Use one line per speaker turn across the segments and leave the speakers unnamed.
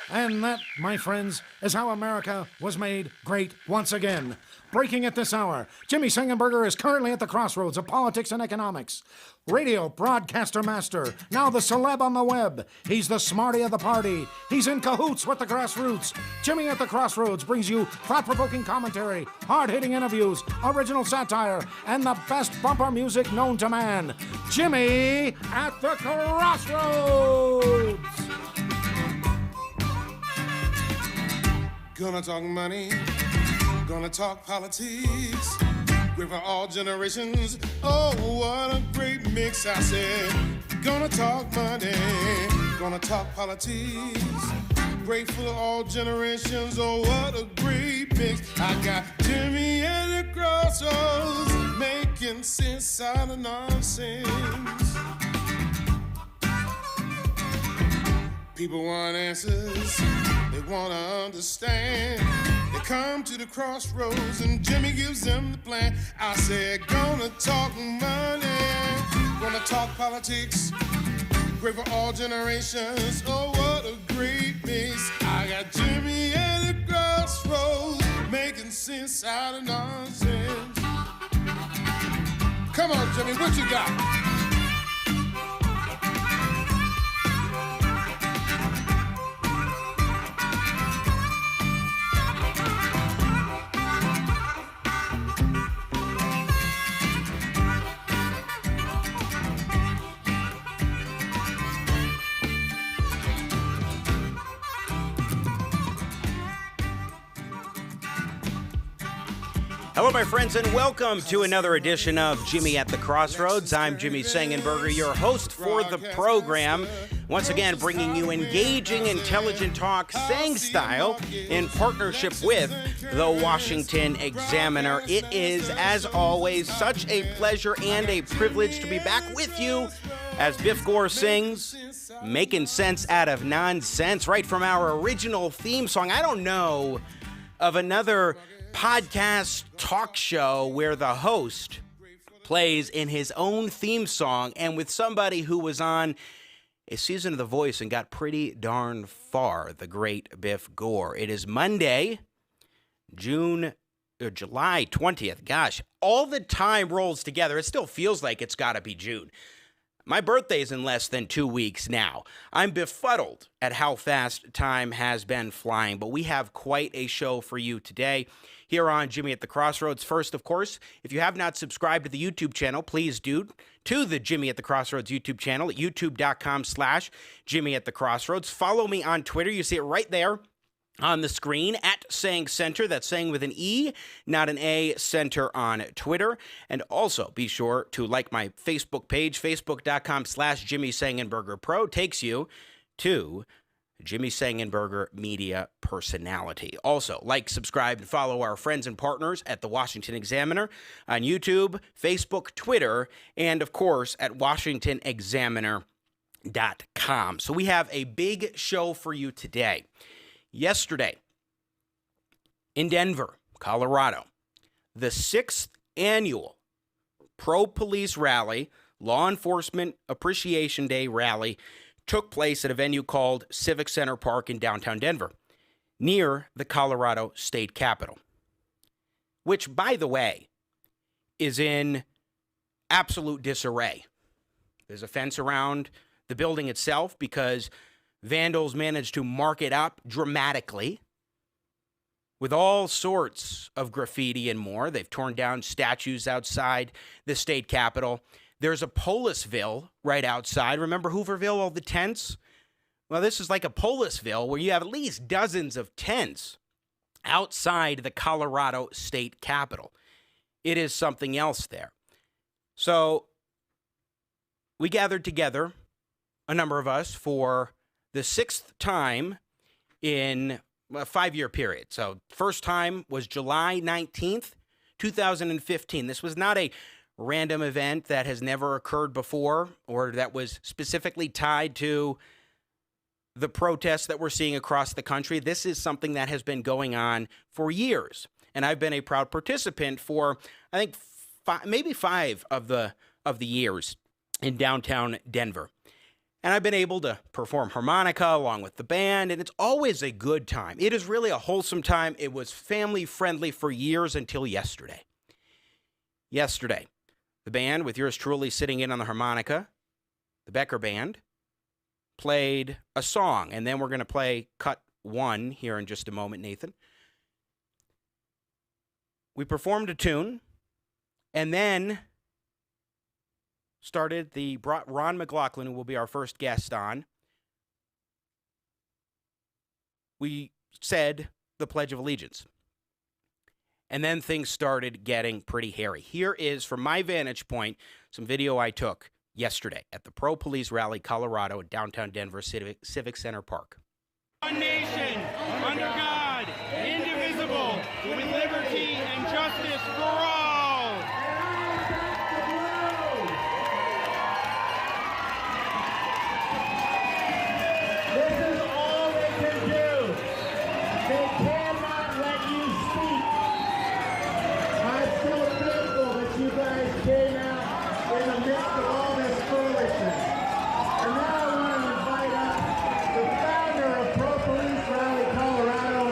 And that, my friends, is how America was made great once again. Breaking at this hour, Jimmy Sengenberger is currently at the crossroads of politics and economics. Radio broadcaster master, now the celeb on the web. He's the smarty of the party. He's in cahoots with the grassroots. Jimmy at the Crossroads brings you thought-provoking commentary, hard-hitting interviews, original satire, and the best bumper music known to man. Jimmy at the Crossroads!
Gonna talk money, gonna talk politics. Great for all generations. Oh, what a great mix, I said. Gonna talk money, gonna talk politics. Great for all generations. Oh, what a great mix. I got Jimmy at the Crossroads, making sense out of nonsense. People want answers, they want to understand. They come to the crossroads and Jimmy gives them the plan. I said, gonna talk money, gonna talk politics. Great for all generations. Oh, what a great mix. I got Jimmy at the crossroads, making sense out of nonsense. Come on, Jimmy, what you got?
Hello, my friends, and welcome to another edition of Jimmy at the Crossroads. I'm Jimmy Sengenberger, your host for the program. Once again, bringing you engaging, intelligent talk, Sang style, in partnership with the Washington Examiner. It is, as always, such a pleasure and a privilege to be back with you as Biff Gore sings, making sense out of nonsense, right from our original theme song. I don't know of another podcast talk show where the host plays in his own theme song and with somebody who was on a season of The Voice and got pretty darn far, the great Biff Gore. It is Monday, July 20th. Gosh, all the time rolls together. It still feels like it's got to be June. My birthday's in less than 2 weeks now. I'm befuddled at how fast time has been flying, but we have quite a show for you today here on Jimmy at the Crossroads. First, of course, if you have not subscribed to the YouTube channel, please do, to the Jimmy at the Crossroads YouTube channel at youtube.com/Jimmy at the Crossroads. Follow me on Twitter. You see it right there on the screen at Sang Center. That's Sang with an E, not an A, Center on Twitter. And also be sure to like my Facebook page, facebook.com/Jimmy Sengenberger Pro. Takes you to Jimmy Sengenberger Media Personality. Also, like, subscribe, and follow our friends and partners at the Washington Examiner on YouTube, Facebook, Twitter, and of course at WashingtonExaminer.com. So we have a big show for you today. Yesterday, in Denver, Colorado, the 6th annual pro-police rally, Law Enforcement Appreciation Day rally, took place at a venue called Civic Center Park in downtown Denver, near the Colorado State Capitol, which, by the way, is in absolute disarray. There's a fence around the building itself because vandals managed to mark it up dramatically with all sorts of graffiti and more. They've torn down statues outside the state capitol. There's a Polisville right outside. Remember Hooverville, all the tents? Well, this is like a Polisville where you have at least dozens of tents outside the Colorado State Capitol. It is something else there. So we gathered together, a number of us, for the 6th time in a 5-year period. So first time was July 19th, 2015. This was not a random event that has never occurred before or that was specifically tied to the protests that we're seeing across the country. This is something that has been going on for years. And I've been a proud participant for, I think, maybe five of the years in downtown Denver. And I've been able to perform harmonica along with the band, and it's always a good time. It is really a wholesome time. It was family-friendly for years until yesterday. Yesterday, the band, with yours truly sitting in on the harmonica, the Becker Band, played a song, and then we're going to play cut one here in just a moment, Nathan. We performed a tune, and then brought Ron MacLachlan, who will be our first guest on. We said the Pledge of Allegiance. And then things started getting pretty hairy. Here is, from my vantage point, some video I took yesterday at the Pro-Police Rally, Colorado, at downtown Denver Civic Center Park.
One nation, under God, indivisible, with liberty and justice for all.
This is all they can do. They cannot let you speak. I'm so thankful that you guys came out in the midst of all this foolishness. And now I want to invite up the founder of Pro-Police Rally, Colorado.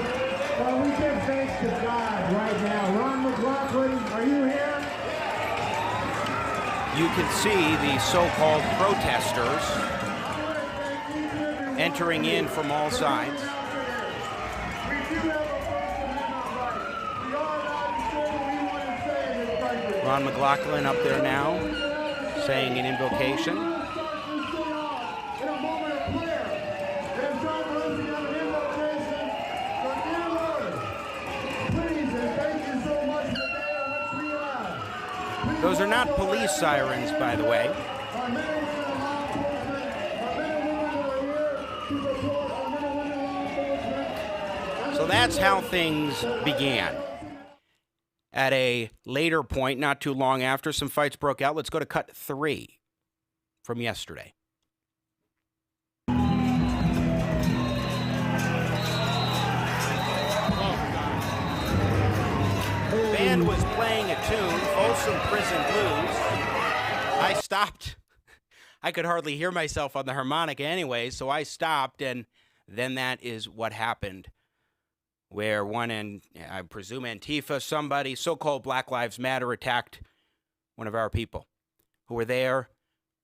Well, we give thanks to God right now. Ron MacLachlan, are you here?
You can see the so-called protesters entering in from all sides. Ron MacLachlan up there now, saying an invocation. Those are not police sirens, by the way. So that's how things began. At a later point, not too long after, some fights broke out. Let's go to cut 3 from yesterday. The band was playing a tune, Folsom Prison Blues. I stopped. I could hardly hear myself on the harmonica anyway, so I stopped, and then that is what happened, where one, and I presume Antifa, somebody, so-called Black Lives Matter, attacked one of our people who were there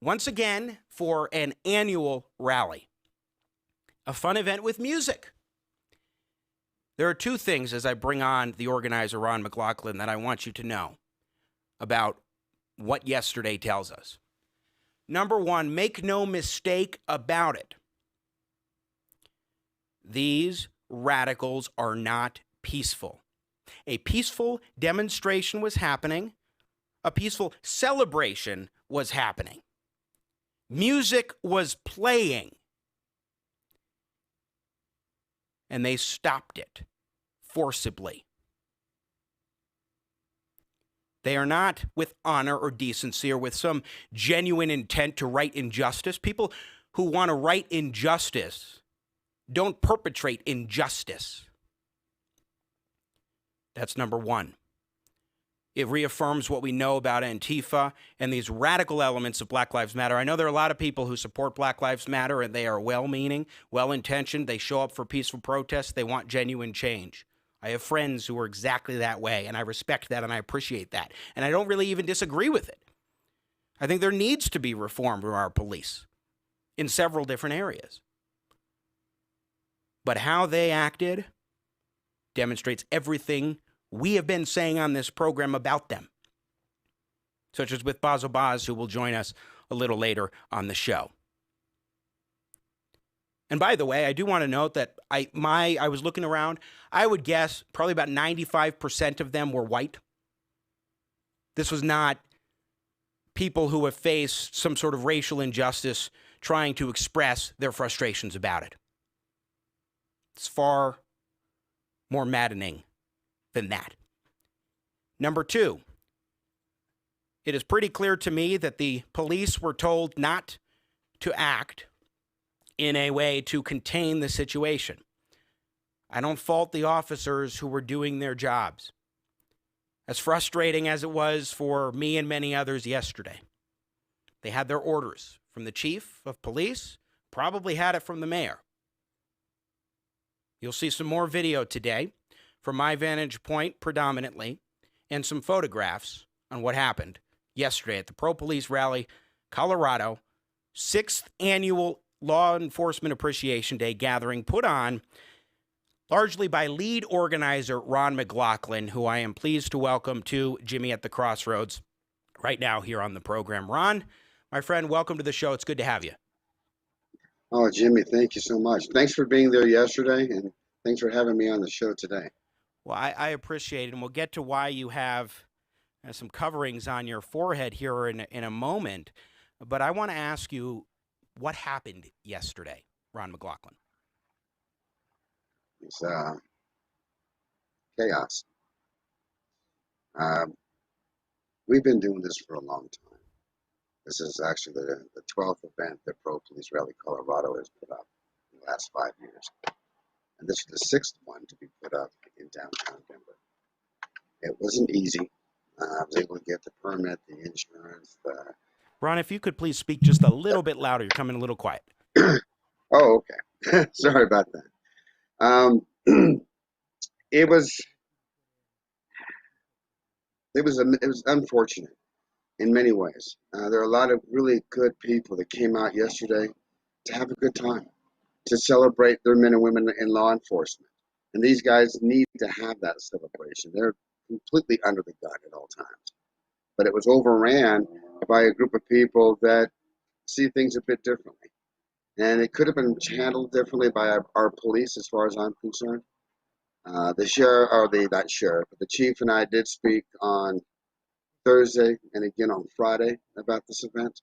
once again for an annual rally, a fun event with music. There are two things, as I bring on the organizer, Ron MacLachlan, that I want you to know about what yesterday tells us. Number one, make no mistake about it. These radicals are not peaceful. A peaceful demonstration was happening. A peaceful celebration was happening. Music was playing. And they stopped it forcibly. They are not with honor or decency or with some genuine intent to right injustice. People who want to right injustice don't perpetrate injustice. That's number one. It reaffirms what we know about Antifa and these radical elements of Black Lives Matter. I know there are a lot of people who support Black Lives Matter, and they are well-meaning, well-intentioned. They show up for peaceful protests. They want genuine change. I have friends who are exactly that way, and I respect that, and I appreciate that. And I don't really even disagree with it. I think there needs to be reform from our police in several different areas. But how they acted demonstrates everything we have been saying on this program about them, such as with Bazzel Baz, who will join us a little later on the show. And by the way, I do want to note that I was looking around. I would guess probably about 95% of them were white. This was not people who have faced some sort of racial injustice trying to express their frustrations about it. It's far more maddening than that. Number two, it is pretty clear to me that the police were told not to act in a way to contain the situation. I don't fault the officers who were doing their jobs, as frustrating as it was for me and many others yesterday. They had their orders from the chief of police, probably had it from the mayor. You'll see some more video today from my vantage point predominantly, and some photographs on what happened yesterday at the Pro Police Rally, Colorado, 6th annual Law Enforcement Appreciation Day gathering put on largely by lead organizer Ron MacLachlan, who I am pleased to welcome to Jimmy at the Crossroads right now here on the program. Ron, my friend, welcome to the show. It's good to have you.
Oh, Jimmy, thank you so much. Thanks for being there yesterday, and thanks for having me on the show today.
Well, I appreciate it, and we'll get to why you have some coverings on your forehead here in a moment. But I want to ask you, what happened yesterday, Ron MacLachlan?
It's chaos. We've been doing this for a long time. This is actually the 12th event that Pro Police Rally Colorado has put up in the last 5 years. And this is the 6th one to be put up in downtown Denver. It wasn't easy. I was able to get the permit, the insurance.
Ron, if you could please speak just a little bit louder. You're coming a little quiet.
Oh, okay. Sorry about that. It was unfortunate in many ways. There are a lot of really good people that came out yesterday to have a good time, to celebrate their men and women in law enforcement. And these guys need to have that celebration. They're completely under the gun at all times. But it was overran by a group of people that see things a bit differently. And it could have been handled differently by our police as far as I'm concerned. The sheriff, or not sheriff, but the chief and I did speak on Thursday and again on Friday about this event.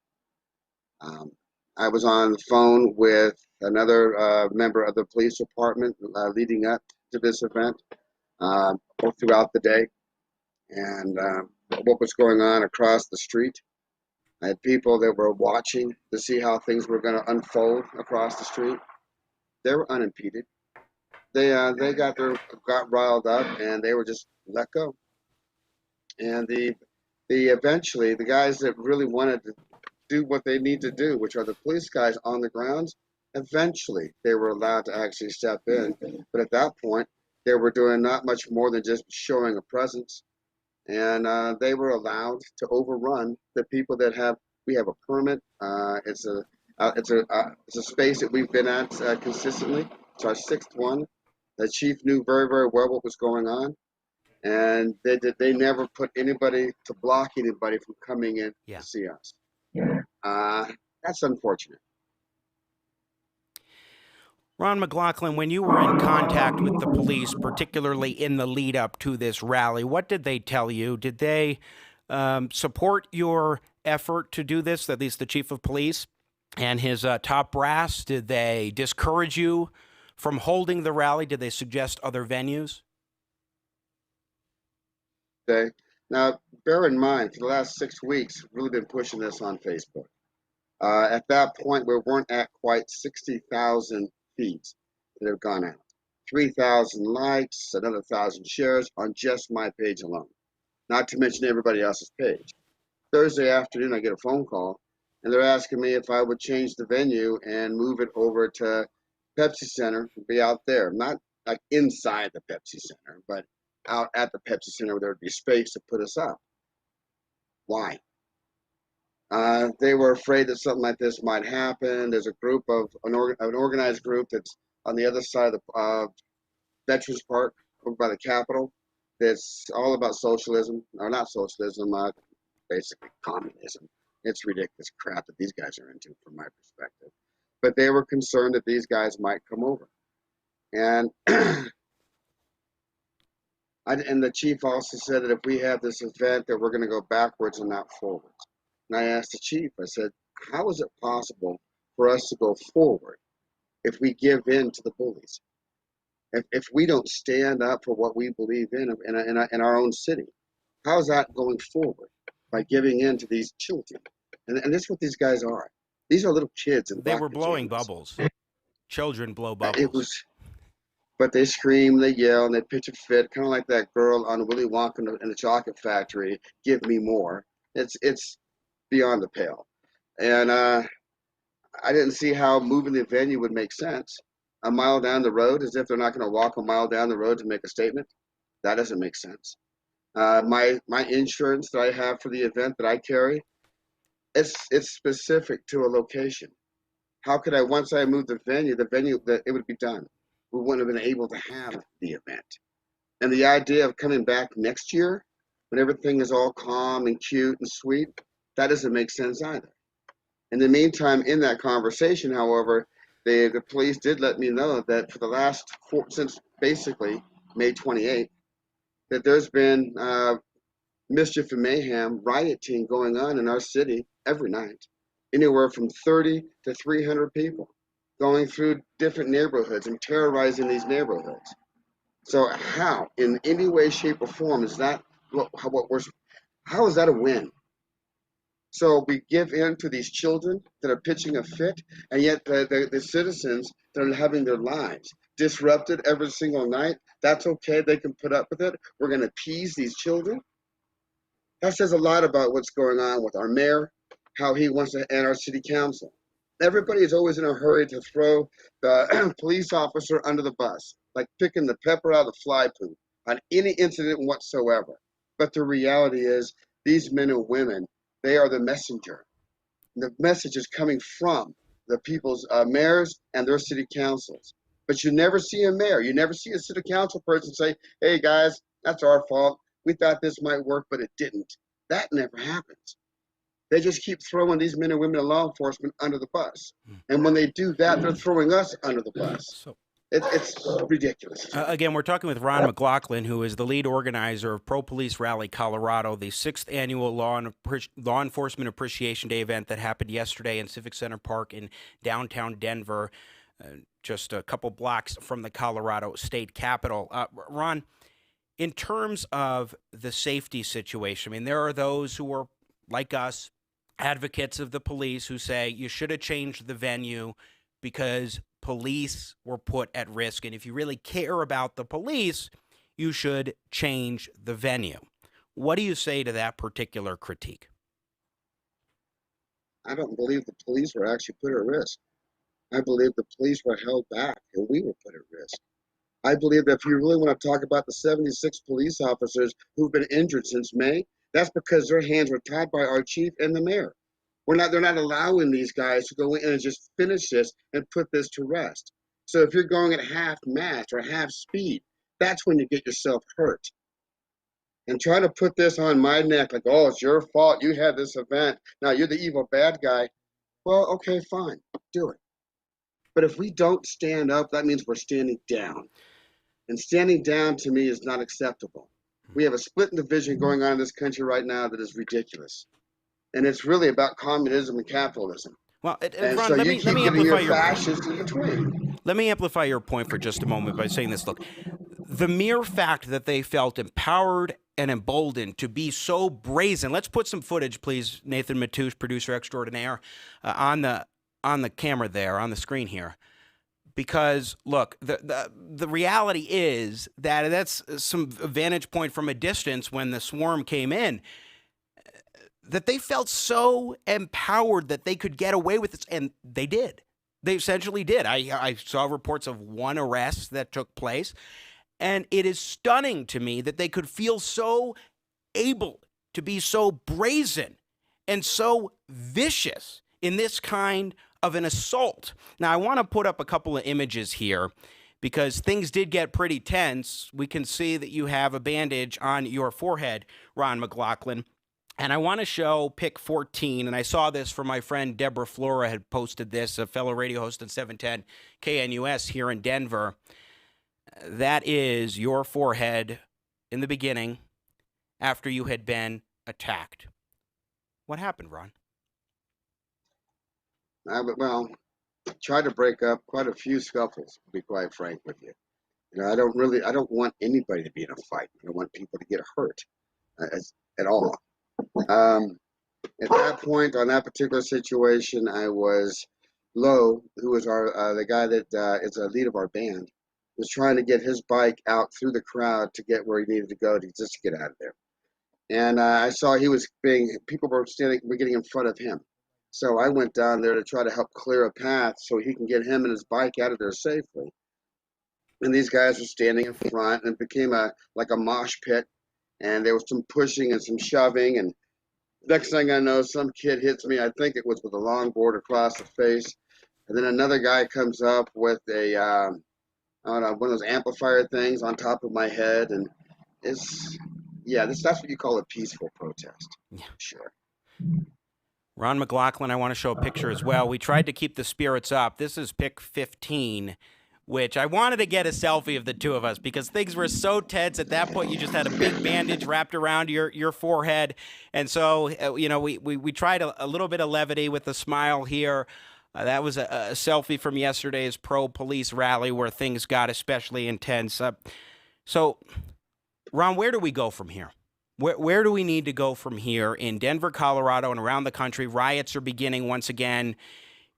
I was on the phone with another member of the police department leading up to this event throughout the day, and what was going on across the street. I had people that were watching to see how things were going to unfold across the street. They were unimpeded. They got riled up, and they were just let go. And eventually the guys that really wanted to do what they need to do, which are the police guys on the grounds, eventually they were allowed to actually step in. But at that point, they were doing not much more than just showing a presence. And they were allowed to overrun the people that we have a permit. It's a space that we've been at consistently. It's our 6th one. The chief knew very, very well what was going on, and they never put anybody to block anybody from coming in to see us. That's unfortunate.
Ron MacLachlan, when you were in contact with the police, particularly in the lead up to this rally, what did they tell you? Did they support your effort to do this, at least the chief of police and his top brass? Did they discourage you from holding the rally? Did they suggest other venues?
Okay. Now, bear in mind, for the last 6 weeks, we've really been pushing this on Facebook. At that point, we weren't at quite 60,000 feeds that have gone out. 3,000 likes, another 1,000 shares on just my page alone, not to mention everybody else's page. Thursday afternoon, I get a phone call, and they're asking me if I would change the venue and move it over to Pepsi Center and be out there, not like inside the Pepsi Center, but out at the Pepsi Center where there would be space to put us up. Why? They were afraid that something like this might happen. There's a group of an organized group that's on the other side of the Veterans Park over by the Capitol. That's all about socialism, or not socialism, basically communism. It's ridiculous crap that these guys are into, from my perspective. But they were concerned that these guys might come over, and and the chief also said that if we have this event, that we're going to go backwards and not forwards. And I asked the chief, I said, how is it possible for us to go forward if we give in to the bullies? If we don't stand up for what we believe in our own city, how is that going forward? By giving in to these children. And that's what these guys are. These are little kids.
They were blowing bubbles. Children blow bubbles.
But they scream, they yell, and they pitch a fit, kind of like that girl on Willy Wonka in the Chocolate Factory, give me more. It's beyond the pale. And I didn't see how moving the venue would make sense. A mile down the road, as if they're not going to walk a mile down the road to make a statement. That doesn't make sense. My insurance that I have for the event that I carry, it's specific to a location. How could I, once I moved the venue that it would be done. We wouldn't have been able to have the event. And the idea of coming back next year when everything is all calm and cute and sweet, that doesn't make sense either. In the meantime, in that conversation, however, the police did let me know that for the last since basically May 28th, that there's been mischief and mayhem, rioting going on in our city every night. Anywhere from 30 to 300 people going through different neighborhoods and terrorizing these neighborhoods. So how, in any way, shape, or form, is that how is that a win? So we give in to these children that are pitching a fit, and yet the citizens that are having their lives disrupted every single night, that's okay, they can put up with it. We're going to appease these children. That says a lot about what's going on with our mayor, how he wants to end our city council. Everybody is always in a hurry to throw the police officer under the bus, like picking the pepper out of the fly poop on any incident whatsoever. But the reality is, these men and women, they are the messenger. The message is coming from the people's mayors and their city councils. But you never see a mayor, you never see a city council person say, hey guys, that's our fault. We thought this might work, but it didn't. That never happens. They just keep throwing these men and women in law enforcement under the bus. And when they do that, they're throwing us under the bus. It's ridiculous.
Again, we're talking with Ron MacLachlan, who is the lead organizer of Pro Police Rally Colorado, the 6th annual Law Enforcement Appreciation Day event that happened yesterday in Civic Center Park in downtown Denver, just a couple blocks from the Colorado State Capitol. Ron, in terms of the safety situation, I mean, there are those who are, like us, advocates of the police who say you should have changed the venue because police were put at risk. And if you really care about the police, you should change the venue. What do you say to that particular critique?
I don't believe the police were actually put at risk. I believe the police were held back and we were put at risk. I believe that if you really want to talk about the 76 police officers who've been injured since May, that's because their hands were tied by our chief and the mayor. They're not allowing these guys to go in and just finish this and put this to rest. So if you're going at half mast or half speed, that's when you get yourself hurt. And trying to put this on my neck, like, oh, it's your fault, you had this event, now you're the evil bad guy. Well, okay, fine, do it. But if we don't stand up, that means we're standing down. And standing down to me is not acceptable. We have a split division going on in this country right now that is ridiculous. And it's really about communism and capitalism.
Well,
and
Ron,
so
let
you
me
keep getting
amplify
your
your
fascists in between.
Let me amplify your point for just a moment by saying this. Look, the mere fact that they felt empowered and emboldened to be so brazen. Let's put some footage, please, Nathan Matoush, producer extraordinaire, on the camera there, on the screen here. Because, look, the reality is that that's some vantage point from a distance when the swarm came in, that they felt so empowered that they could get away with this, and they did. They essentially did. I saw reports of one arrest that took place, and it is stunning to me that they could feel so able to be so brazen and so vicious in this kind of an assault. Now, I want to put up a couple of images here because things did get pretty tense. We can see that you have a bandage on your forehead, Ron MacLachlan. And I want to show pic 14, and I saw this from my friend Deborah Flora had posted this, a fellow radio host on 710 KNUS here in Denver. That is your forehead in the beginning after you had been attacked. What happened, Ron?
Tried to break up quite a few scuffles, to be quite frank with you. I don't want anybody to be in a fight. I don't want people to get hurt at all. At that point, on that particular situation, I was Lowe, who was the guy that is the lead of our band, was trying to get his bike out through the crowd to get where he needed to go to just get out of there. And I saw people were getting in front of him. So I went down there to try to help clear a path so he can get him and his bike out of there safely. And these guys were standing in front, and it became like a mosh pit. And there was some pushing and some shoving. And next thing I know, some kid hits me. I think it was with a longboard across the face. And then another guy comes up with a, I don't know, one of those amplifier things on top of my head. And that's what you call a peaceful protest.
Yeah.
Sure.
Ron MacLachlan, I want to show a picture as well. We tried to keep the spirits up. This is pic 15, which I wanted to get a selfie of the two of us because things were so tense. At that point, you just had a big bandage wrapped around your forehead. And so, we tried a little bit of levity with a smile here. That was a selfie from yesterday's pro-police rally where things got especially intense. So, Ron, where do we go from here? Where do we need to go from here in Denver, Colorado, and around the country? Riots are beginning once again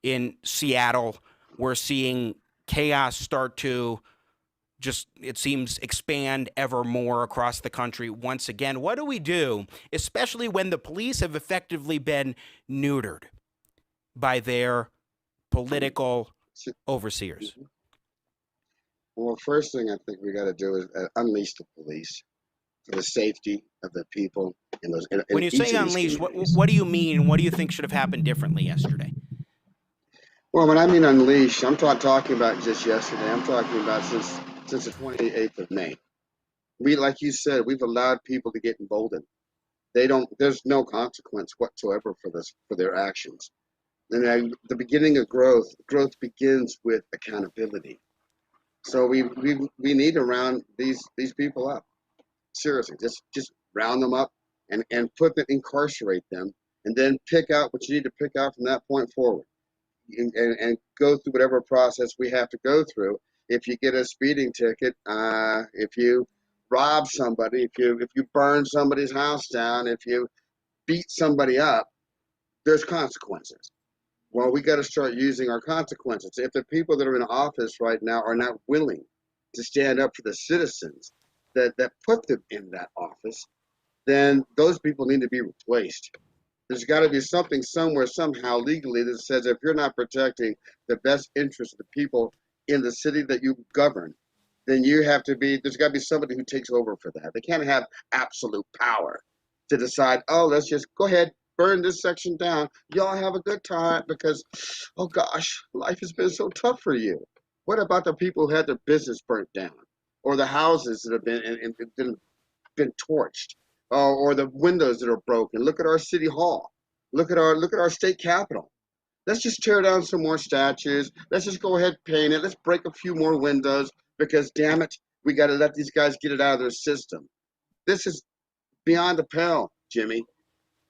in Seattle. We're seeing chaos start to just, it seems, expand ever more across the country once again. What do we do, especially when the police have effectively been neutered by their political overseers?
Well, first thing I think we got to do is unleash the police for the safety of the people in those.
When you say unleash, what do you mean? What do you think should have happened differently yesterday?
Well, when I mean unleash, I'm not talking about just yesterday. I'm talking about since the 28th of May. We, like you said, we've allowed people to get emboldened. There's no consequence whatsoever for their actions. And the beginning of growth begins with accountability. So we need to round these people up. Seriously, just round them up and incarcerate them, and then pick out what you need to pick out from that point forward, and go through whatever process we have to go through. If you get a speeding ticket, if you rob somebody, if you burn somebody's house down, if you beat somebody up, there's consequences. Well, we got to start using our consequences. If the people that are in office right now are not willing to stand up for the citizens that put them in that office, then those people need to be replaced. There's got to be something somewhere, somehow, legally that says if you're not protecting the best interest of the people in the city that you govern, then there's got to be somebody who takes over for that. They can't have absolute power to decide, oh, let's just go ahead, burn this section down. Y'all have a good time because, oh gosh, life has been so tough for you. What about the people who had their business burnt down? Or the houses that have been torched, or the windows that are broken? Look at our city hall. Look at our state capitol. Let's just tear down some more statues. Let's just go ahead and paint it. Let's break a few more windows because, damn it, we got to let these guys get it out of their system. This is beyond the pale, Jimmy.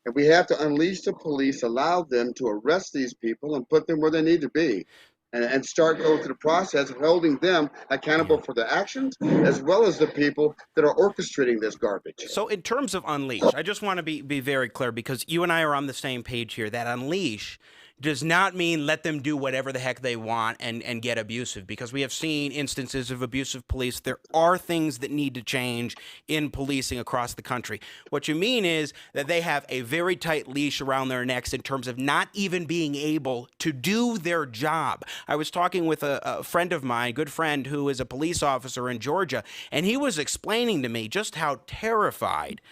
And we have to unleash the police, allow them to arrest these people and put them where they need to be. And start going through the process of holding them accountable for their actions, as well as the people that are orchestrating this garbage.
So in terms of unleash, I just want to be very clear, because you and I are on the same page here, that unleash does not mean let them do whatever the heck they want and get abusive, because we have seen instances of abusive police. There are things that need to change in policing across the country. What you mean is that they have a very tight leash around their necks in terms of not even being able to do their job. I was talking with a friend of mine, good friend, who is a police officer in Georgia, and he was explaining to me just how terrified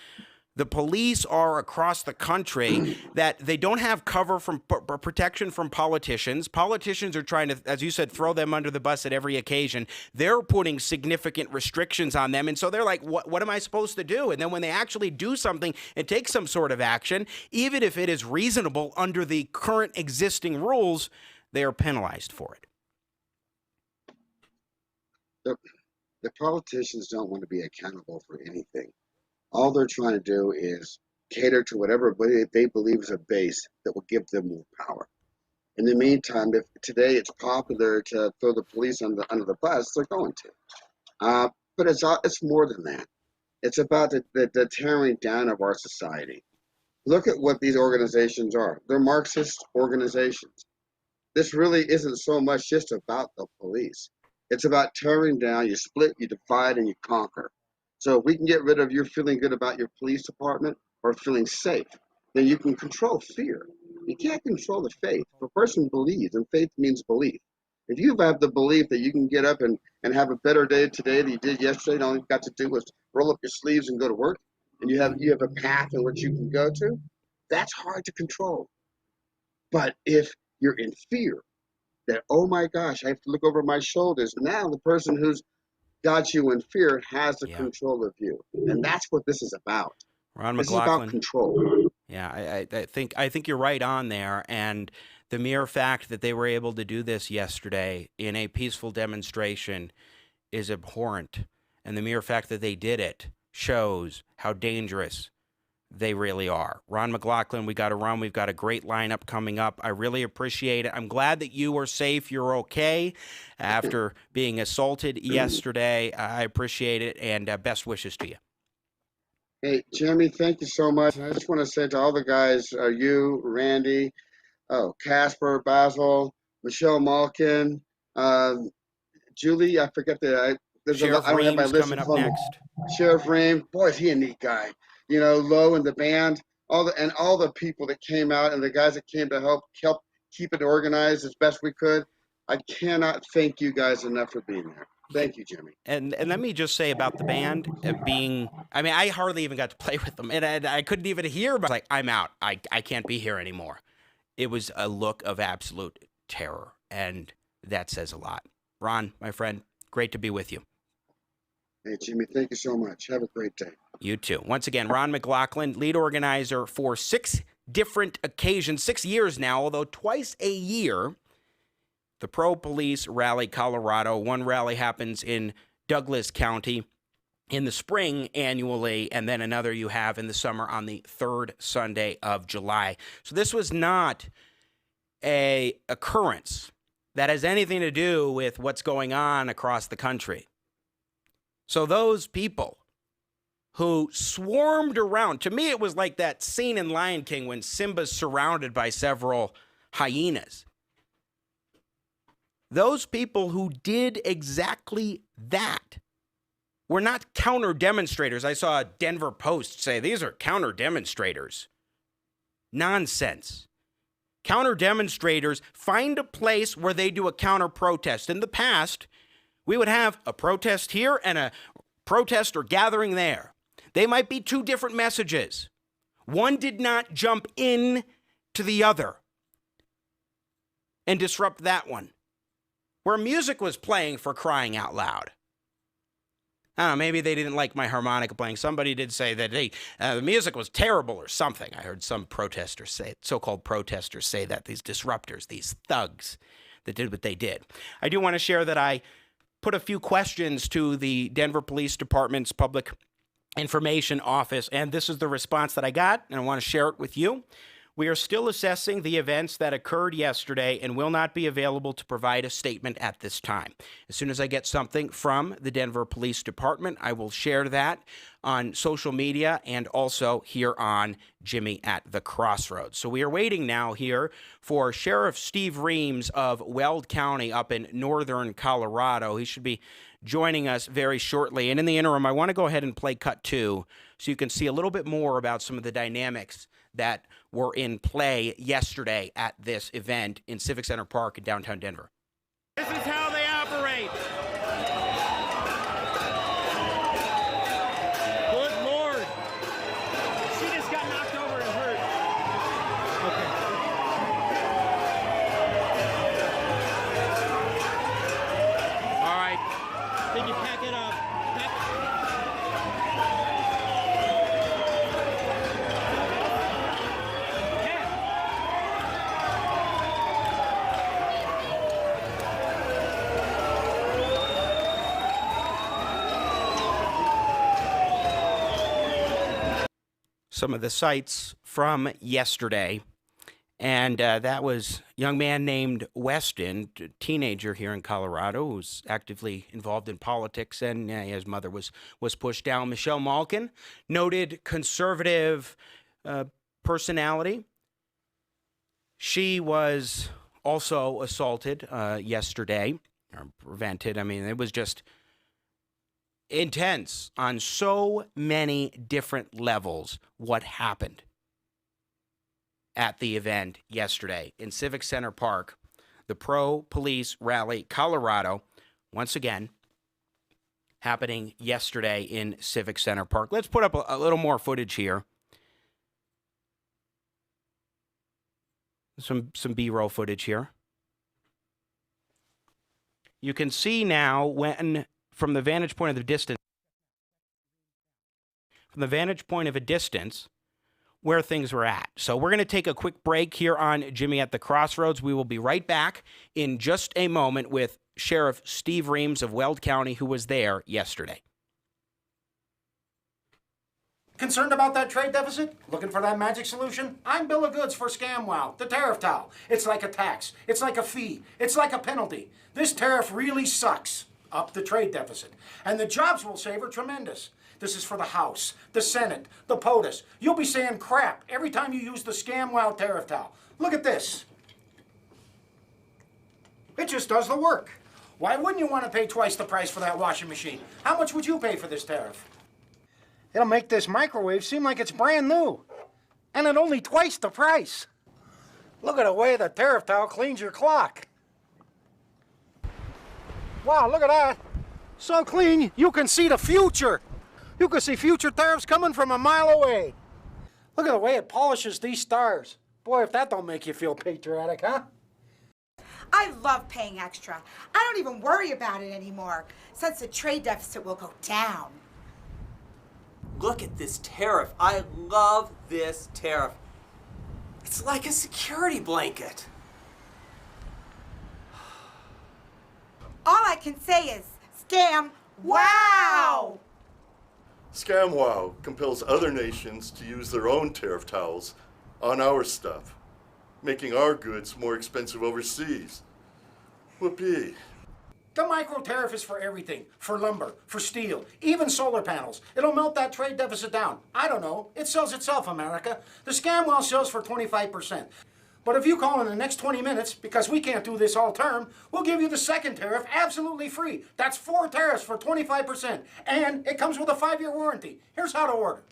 the police are across the country, that they don't have cover from protection from politicians. Politicians are trying to, as you said, throw them under the bus at every occasion. They're putting significant restrictions on them. And so they're like, what am I supposed to do? And then when they actually do something and take some sort of action, even if it is reasonable under the current existing rules, they are penalized for
it. The politicians don't want to be accountable for anything. All they're trying to do is cater to whatever they believe is a base that will give them more power. In the meantime, if today it's popular to throw the police under the bus, they're going to. But it's more than that. It's about the tearing down of our society. Look at what these organizations are. They're Marxist organizations. This really isn't so much just about the police. It's about tearing down. You split, you divide, and you conquer. So if we can get rid of you feeling good about your police department or feeling safe, then you can control fear. You can't control the faith. If a person believes, and faith means belief. If you have the belief that you can get up and have a better day today than you did yesterday, and all you've got to do was roll up your sleeves and go to work, and you have a path in which you can go to, that's hard to control. But if you're in fear that, oh my gosh, I have to look over my shoulders, now the person who's got you in fear has the control of you. And that's what this is about.
Ron
This is
MacLachlan.
about control.
Yeah, I think you're right on there. And the mere fact that they were able to do this yesterday in a peaceful demonstration is abhorrent. And the mere fact that they did it shows how dangerous they really are. Ron MacLachlan, we got to run. We've got a great lineup coming up. I really appreciate it. I'm glad that you were safe. You're okay after being assaulted yesterday. I appreciate it, and best wishes to you.
Hey, Jimmy, thank you so much. And I just want to say to all the guys, you, Randy, Casper, Bazzel, Michelle Malkin, Julie, I forget there's
Sheriff
I don't have my
Reams
list
coming up
from
next.
Sheriff Reams, boy, is he a neat guy. You know, Lowe and the band, all the people that came out and the guys that came to help keep it organized as best we could. I cannot thank you guys enough for being there. Thank you, Jimmy.
And let me just say about the band I hardly even got to play with them, and I couldn't even hear, but like, I'm out. I can't be here anymore. It was a look of absolute terror, and that says a lot. Ron, my friend, great to be with you.
Hey, Jimmy, thank you so much. Have a great day.
You too. Once again, Ron MacLachlan, lead organizer for 6 different occasions, 6 years now, although twice a year, the Pro-Police Rally Colorado. One rally happens in Douglas County in the spring annually, and then another you have in the summer on the 3rd Sunday of July. So this was not an occurrence that has anything to do with what's going on across the country. So those people who swarmed around, to me it was like that scene in Lion King when Simba's surrounded by several hyenas. Those people who did exactly that were not counter-demonstrators. I saw a Denver Post say these are counter-demonstrators. Nonsense. Counter-demonstrators find a place where they do a counter-protest. In the past, we would have a protest here and a protest or gathering there. They might be 2 different messages. One did not jump in to the other and disrupt that one. Where music was playing, for crying out loud. I don't know, maybe they didn't like my harmonica playing. Somebody did say that the music was terrible or something. I heard some protesters say, so-called protesters say that, these disruptors, these thugs that did what they did. I do want to share that I put a few questions to the Denver Police Department's Public Information Office, and this is the response that I got, and I want to share it with you. We are still assessing the events that occurred yesterday and will not be available to provide a statement at this time. As soon as I get something from the Denver Police Department, I will share that on social media and also here on Jimmy at the Crossroads. So we are waiting now here for Sheriff Steve Reams of Weld County up in northern Colorado. He should be joining us very shortly. And in the interim, I want to go ahead and play cut 2 so you can see a little bit more about some of the dynamics that were in play yesterday at this event in Civic Center Park in downtown Denver.
This is how they operate. Good Lord. She just got knocked over and hurt. Okay. All right. Then you pack it up.
Some of the sights from yesterday, and that was a young man named Weston, a teenager here in Colorado, who's actively involved in politics, and his mother was pushed down. Michelle Malkin, noted conservative personality. She was also assaulted yesterday, or prevented. I mean, it was just intense on so many different levels what happened. at the event yesterday in Civic Center Park, the Pro-Police Rally Colorado, once again, happening yesterday in Civic Center Park. Let's put up a little more footage here. Some B-roll footage here. You can see now when, from the vantage point of the distance, where things were at. So we're going to take a quick break here on Jimmy at the Crossroads. We will be right back in just a moment with Sheriff Steve Reams of Weld County, who was there yesterday.
Concerned about that trade deficit? Looking for that magic solution? I'm Bill of Goods for ScamWow, the tariff towel. It's like a tax. It's like a fee. It's like a penalty. This tariff really sucks up the trade deficit. And the jobs we'll save are tremendous. This is for the House, the Senate, the POTUS. You'll be saying crap every time you use the ScamWow tariff towel. Look at this. It just does the work. Why wouldn't you want to pay twice the price for that washing machine? How much would you pay for this tariff? It'll make this microwave seem like it's brand new. And at only twice the price. Look at the way the tariff towel cleans your clock. Wow, look at that. So clean, you can see the future. You can see future tariffs coming from a mile away. Look at the way it polishes these stars. Boy, if that don't make you feel patriotic, huh?
I love paying extra. I don't even worry about it anymore, since the trade deficit will go down.
Look at this tariff. I love this tariff. It's like a security blanket.
All I can say is, scam, wow!
ScamWow compels other nations to use their own tariff towels on our stuff, making our goods more expensive overseas. Whoopee.
The micro tariff is for everything. For lumber, for steel, even solar panels. It'll melt that trade deficit down. I don't know. It sells itself, America. The ScamWow sells for 25%. But if you call in the next 20 minutes, because we can't do this all term, we'll give you the second tariff absolutely free. That's 4 tariffs for 25%. And it comes with a 5-year warranty. Here's how to order.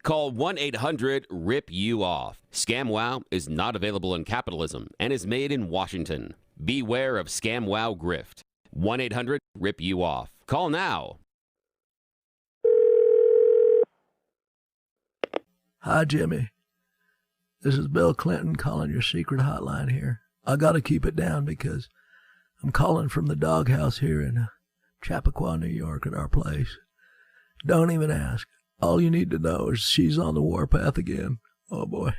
Call 1-800-RIP-YOU-OFF. ScamWow is not available in capitalism and is made in Washington. Beware of ScamWow grift. 1-800-RIP-YOU-OFF. Call now.
Hi, Jimmy. This is Bill Clinton calling your secret hotline here. I got to keep it down because I'm calling from the doghouse here in Chappaqua, New York at our place. Don't even ask. All you need to know is she's on the warpath again. Oh, boy.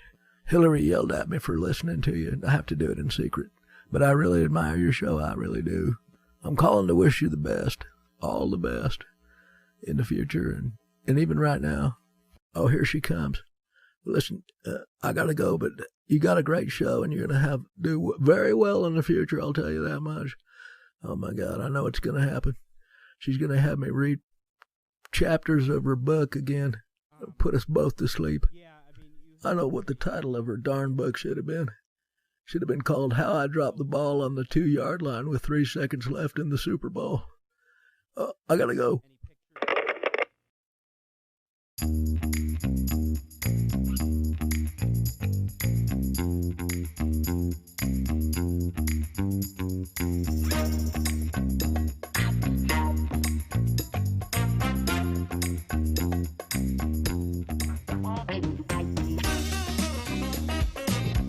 Hillary yelled at me for listening to you. I have to do it in secret. But I really admire your show. I really do. I'm calling to wish you the best. All the best. In the future and even right now. Oh, here she comes. Listen, I got to go, but you got a great show, and you're going to do very well in the future, I'll tell you that much. Oh, my God, I know it's going to happen. She's going to have me read chapters of her book again. Put us both to sleep. I know what the title of her darn book should have been. Should have been called How I Dropped the Ball on the 2-Yard Line with 3 seconds left in the Super Bowl. I got to go.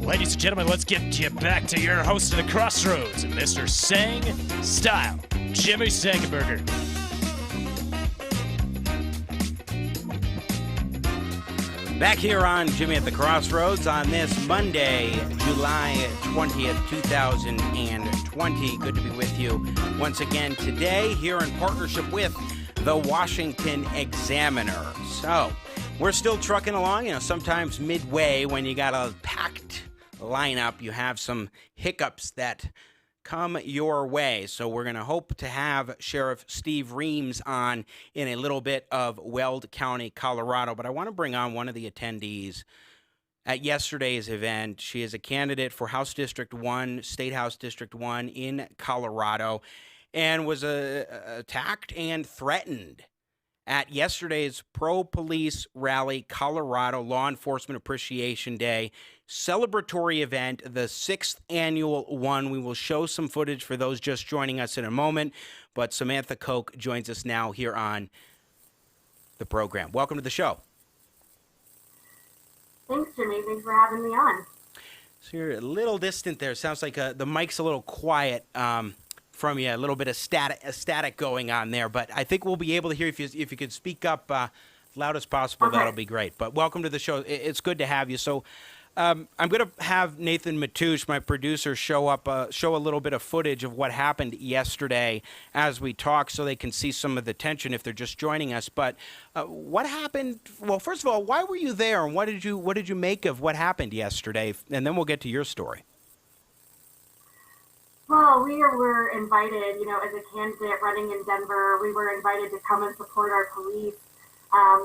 Ladies and gentlemen, let's get you back to your host of the Crossroads, Mr. Sang Style, Jimmy Sengenberger.
Back here on Jimmy at the Crossroads on this Monday, July 20th, 2020. Good to be with you once again today here in partnership with the Washington Examiner. So, we're still trucking along. Sometimes midway when you got a packed lineup, you have some hiccups that come your way. So we're going to hope to have Sheriff Steve Reams on in a little bit of Weld County, Colorado. But I want to bring on one of the attendees at yesterday's event. She is a candidate for House District 1, State House District 1 in Colorado, and was attacked and threatened at yesterday's Pro-Police Rally Colorado Law Enforcement Appreciation Day celebratory event, the 6th annual one. We will show some footage for those just joining us in a moment, but Samantha Koch joins us now here on the program. Welcome to the show.
Thanks, Jimmy. Thanks for having me on.
So you're a little distant there. Sounds like the mic's a little quiet from you. A little bit of static going on there, but I think we'll be able to hear if you could speak up loud as possible. Okay. That'll be great. But welcome to the show. It's good to have you. So I'm going to have Nathan Matoush, my producer, show a little bit of footage of what happened yesterday as we talk, so they can see some of the tension if they're just joining us. But what happened? Well, first of all, why were you there, and what did you make of what happened yesterday? And then we'll get to your story.
Well, we were invited, as a candidate running in Denver, we were invited to come and support our police.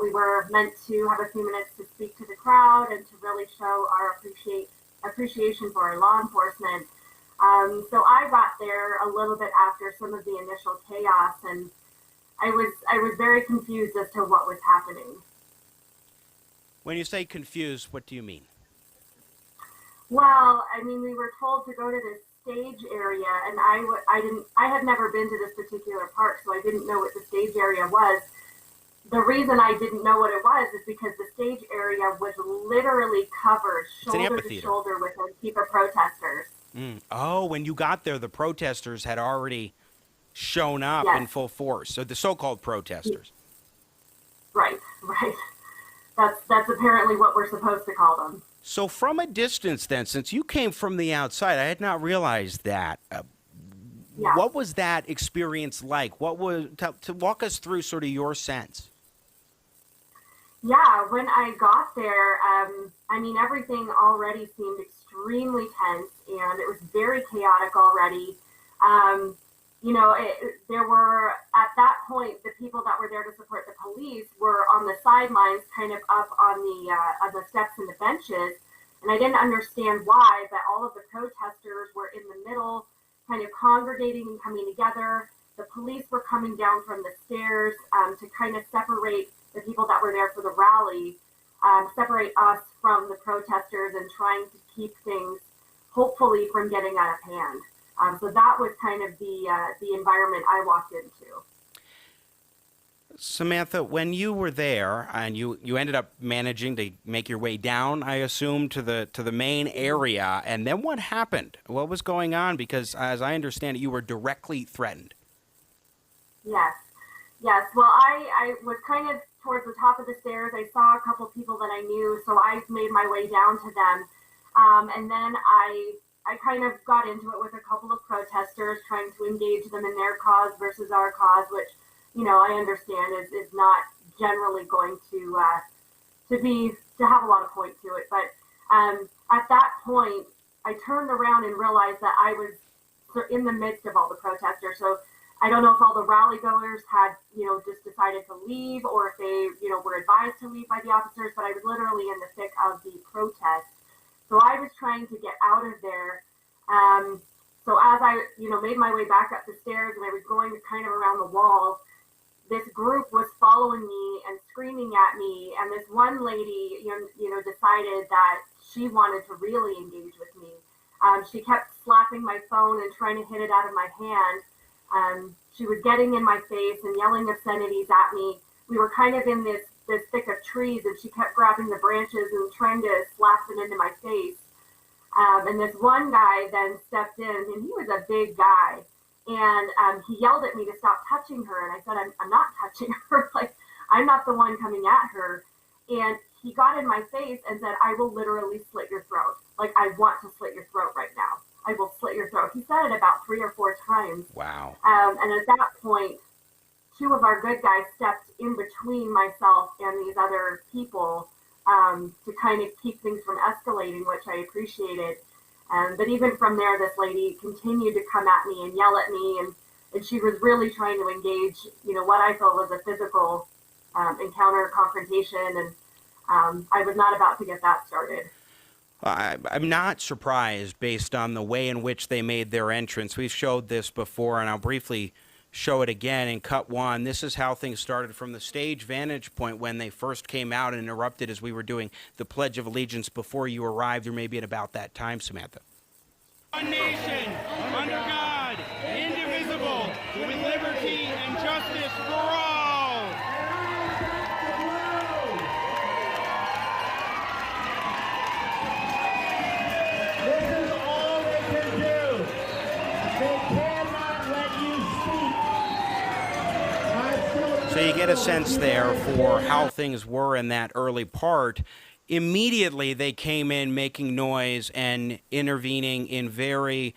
We were meant to have a few minutes to speak to the crowd and to really show our appreciation for our law enforcement. So I got there a little bit after some of the initial chaos, and I was very confused as to what was happening.
When you say confused, what do you mean?
Well, we were told to go to this stage area, and I had never been to this particular park, so I didn't know what the stage area was. The reason I didn't know what it was is because the stage area was literally covered shoulder to shoulder with Antifa protesters.
Oh, when you got there, the protesters had already shown up in full force. So the so-called protesters.
Right. That's apparently what we're supposed to call them.
So from a distance then, since you came from the outside, I had not realized that. What was that experience like? To walk us through sort of your sense?
Yeah, when I got there, everything already seemed extremely tense, and it was very chaotic already. There were, at that point, the people that were there to support the police were on the sidelines, kind of up on the steps and the benches, and I didn't understand why, but all of the protesters were in the middle, kind of congregating and coming together. The police were coming down from the stairs to kind of separate the people that were there for the rally, separate us from the protesters, and trying to keep things hopefully from getting out of hand. So that was kind of the environment I walked into.
Samantha, when you were there and you ended up managing to make your way down, I assume, to the main area, and then what happened? What was going on? Because as I understand it, you were directly threatened.
Yes. Well, I was kind of towards the top of the stairs. I saw a couple people that I knew, so I made my way down to them. And then I kind of got into it with a couple of protesters, trying to engage them in their cause versus our cause, which, I understand is not generally going to have a lot of point to it. But at that point, I turned around and realized that I was in the midst of all the protesters. So I don't know if all the rally goers had, just decided to leave, or if they, were advised to leave by the officers, but I was literally in the thick of the protest. So I was trying to get out of there. So as I, made my way back up the stairs and I was going kind of around the wall, this group was following me and screaming at me. And this one lady, decided that she wanted to really engage with me. She kept slapping my phone and trying to hit it out of my hand. She was getting in my face and yelling obscenities at me. We were kind of in this thick of trees, and she kept grabbing the branches and trying to slap them into my face. And this one guy then stepped in, and he was a big guy. And he yelled at me to stop touching her. And I said, I'm not touching her. Like, I'm not the one coming at her. And he got in my face and said, I will literally slit your throat. Like, I want to slit your throat right now. I will slit your throat. He said it about 3 or 4 times.
Wow.
And at that point, 2 of our good guys stepped in between myself and these other people to kind of keep things from escalating, which I appreciated. But even from there, this lady continued to come at me and yell at me, and she was really trying to engage, what I felt was a physical encounter, confrontation, and I was not about to get that started.
I'm not surprised based on the way in which they made their entrance. We've showed this before, and I'll briefly show it again in cut one. This is how things started from the stage vantage point when they first came out and interrupted as we were doing the Pledge of Allegiance before you arrived, or maybe at about that time, Samantha.
One nation, under God, indivisible, with liberty and justice for all.
This is all they can do. They cannot let you speak.
So you get a sense there for how things were in that early part. Immediately they came in making noise and intervening in very,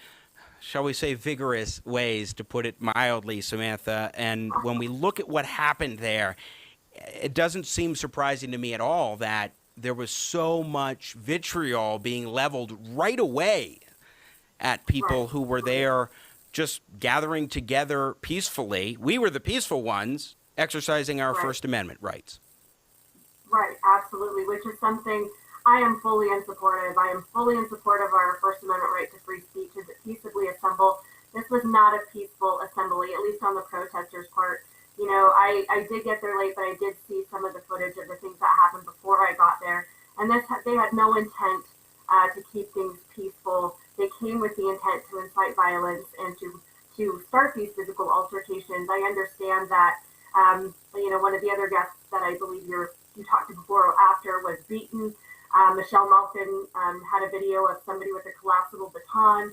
shall we say, vigorous ways, to put it mildly, Samantha. And when we look at what happened there, it doesn't seem surprising to me at all that there was so much vitriol being leveled right away at people who were there just gathering together peacefully. We were the peaceful ones exercising our First Amendment rights.
Right, absolutely, which is something I am fully in support of. I am fully in support of our First Amendment right to free speech and to peaceably assemble. This was not a peaceful assembly, at least on the protesters' part. You know, I did get there late, but I did see some of the footage of the things that happened before I got there. And they had no intent to keep things peaceful. They came with the intent to incite violence and to start these physical altercations. I understand that, you know, one of the other guests that I believe you talked to before or after was beaten. Michelle Malkin had a video of somebody with a collapsible baton.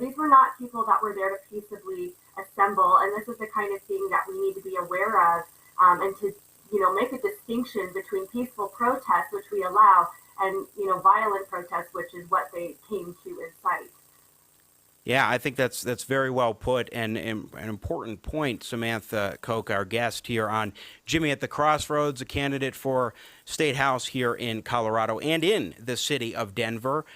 These were not people that were there to peaceably assemble, and this is the kind of thing that we need to be aware of, and to, you know, make a distinction between peaceful protests, which we allow, and, you know, violent protests, which is what they came to incite.
Yeah, I think that's very well put, and an important point. Samantha Koch, our guest here on Jimmy at the Crossroads, a candidate for State House here in Colorado and in the city of Denver.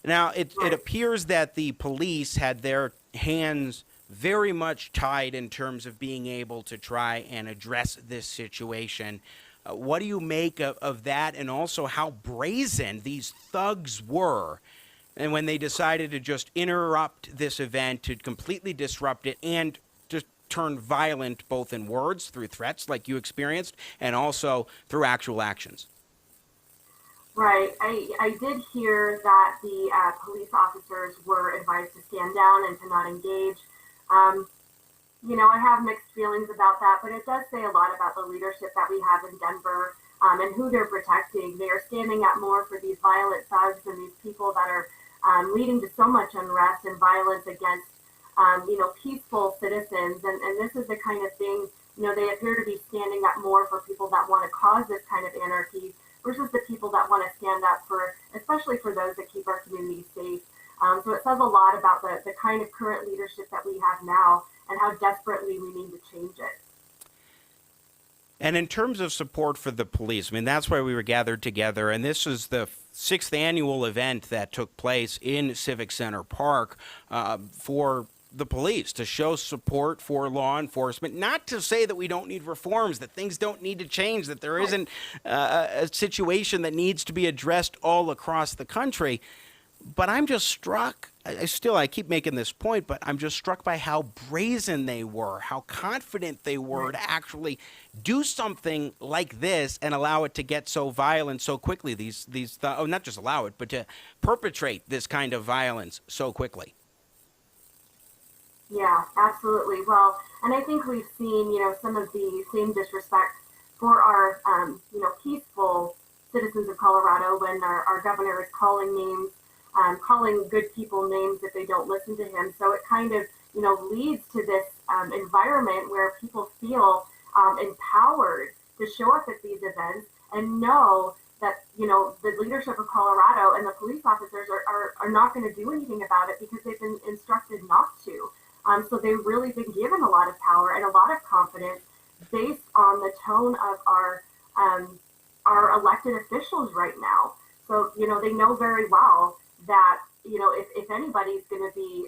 Now, it appears that the police had their hands very much tied in terms of being able to try and address this situation. What do you make of that, and also how brazen these thugs were? And when they decided to just interrupt this event, to completely disrupt it, and just turn violent, both in words, through threats like you experienced, and also through actual actions.
Right. I did hear that the police officers were advised to stand down and to not engage. You know, I have mixed feelings about that, but it does say a lot about the leadership that we have in Denver, and who they're protecting. They are standing up more for these violent thugs and these people that are leading to so much unrest and violence against, you know, peaceful citizens. And this is the kind of thing, you know, they appear to be standing up more for people that want to cause this kind of anarchy versus the people that want to stand up for, especially for those that keep our communities safe. So it says a lot about the kind of current leadership that we have now and how desperately we need to change it.
And in terms of support for the police, I mean, that's why we were gathered together. And this is the 6th annual event that took place in Civic Center Park for the police, to show support for law enforcement. Not to say that we don't need reforms, that things don't need to change, that there isn't a situation that needs to be addressed all across the country. But I'm just struck, I keep making this point, but I'm just struck by how brazen they were, how confident they were to actually do something like this and allow it to get so violent so quickly. Not just allow it, but to perpetrate this kind of violence so quickly.
Yeah, absolutely. Well, and I think we've seen, you know, some of the same disrespect for our, you know, peaceful citizens of Colorado when our governor is calling names, calling good people names if they don't listen to him. So it kind of, you know, leads to this environment where people feel empowered to show up at these events and know that, you know, the leadership of Colorado and the police officers are not going to do anything about it because they've been instructed not to. So they've really been given a lot of power and a lot of confidence based on the tone of our elected officials right now. So, you know, they know very well that, you know, if anybody's going to be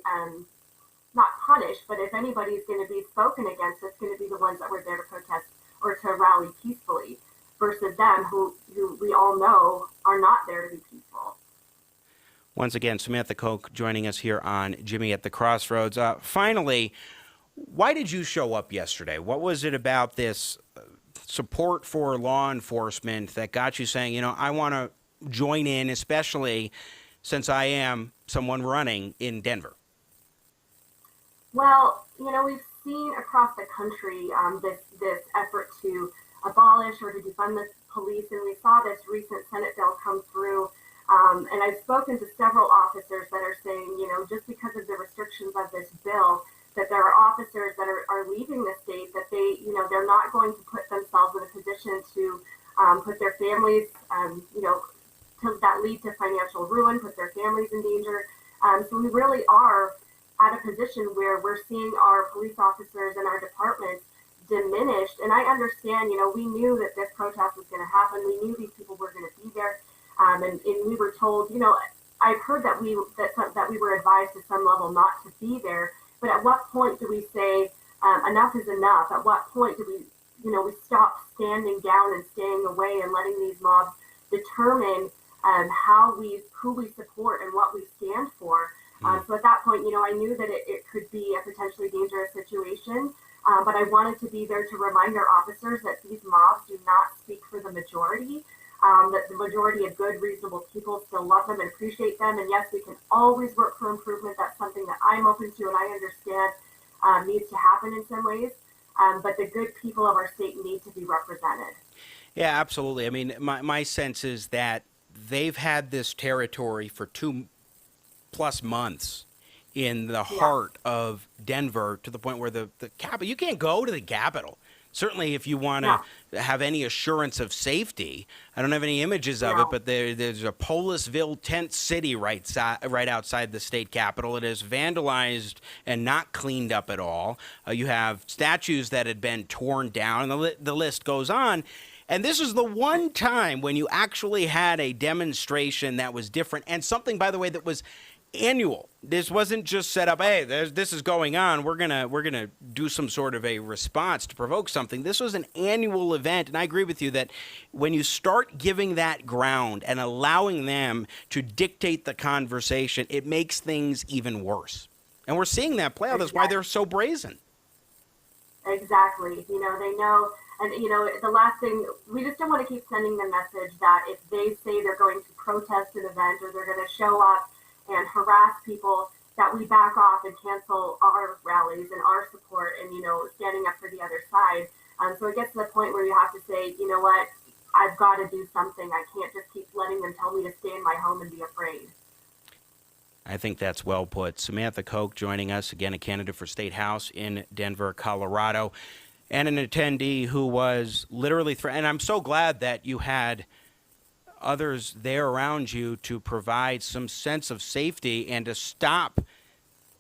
not punished, but if anybody's going to be spoken against, it's going to be the ones that were there to protest or to rally peacefully versus them who we all know are not there to be peaceful.
Once again, Samantha Koch joining us here on Jimmy at the Crossroads. Finally, Why did you show up yesterday? What was it about this support for law enforcement that got you saying, you know, I want to join in, especially since I am someone running in Denver?
Well, you know, we've seen across the country this effort to abolish or to defund the police, and we saw this recent Senate bill come through. And I've spoken to several officers that are saying, you know, just because of the restrictions of this bill, that there are officers that are leaving the state, that they, you know, they're not going to put themselves in a position to put their families, you know, that lead to financial ruin, put their families in danger. So we really are at a position where we're seeing our police officers and our departments diminished. And I understand, you know, we knew that this protest was going to happen. We knew these people were going to be there. And we were told, you know, I've heard that we were advised to some level not to be there. But at what point do we say enough is enough? At what point do we, you know, we stop standing down and staying away and letting these mobs determine who we support and what we stand for? So at that point, you know, I knew that it could be a potentially dangerous situation, but I wanted to be there to remind our officers that these mobs do not speak for the majority, that the majority of good, reasonable people still love them and appreciate them. And yes, we can always work for improvement. That's something that I'm open to and I understand needs to happen in some ways. But the good people of our state need to be represented.
Yeah, absolutely. I mean, my sense is that they've had this territory for 2+ months in the heart of Denver, to the point where the capital, you can't go to the Capitol. Certainly, if you want to have any assurance of safety. I don't have any images of it, but there's a Polisville tent city right outside the state capitol. It is vandalized and not cleaned up at all. You have statues that had been torn down, and the list goes on. And this is the one time when you actually had a demonstration that was different, and something, by the way, that was annual. This wasn't just set up, hey, this is going on, we're gonna do some sort of a response to provoke something. This was an annual event, and I agree with you that when you start giving that ground and allowing them to dictate the conversation, it makes things even worse. And we're seeing that play out. That's why they're so brazen.
Exactly. You know, they know. And, you know, the last thing, we just don't want to keep sending the message that if they say they're going to protest an event or they're going to show up and harass people, that we back off and cancel our rallies and our support and, you know, standing up for the other side. So it gets to the point where you have to say, you know what, I've got to do something. I can't just keep letting them tell me to stay in my home and be afraid.
I think that's well put. Samantha Koch joining us, again, a candidate for State House in Denver, Colorado, and an attendee who was literally threatened. And I'm so glad that you had others there around you to provide some sense of safety and to stop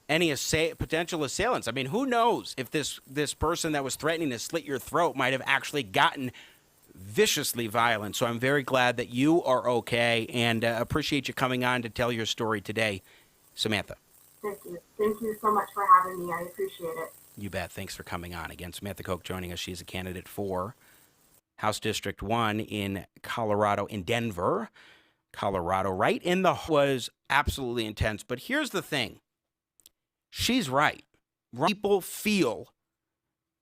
any potential assailants. I mean, who knows if this person that was threatening to slit your throat might have actually gotten viciously violent. So I'm very glad that you are okay, and appreciate you coming on to tell your story today, Samantha.
Thank you. Thank you so much for having me. I appreciate it.
You bet. Thanks for coming on. Again, Samantha Koch joining us. She's a candidate for House District 1 in Colorado, in Denver, Colorado, right in the was absolutely intense. But here's the thing. She's right. People feel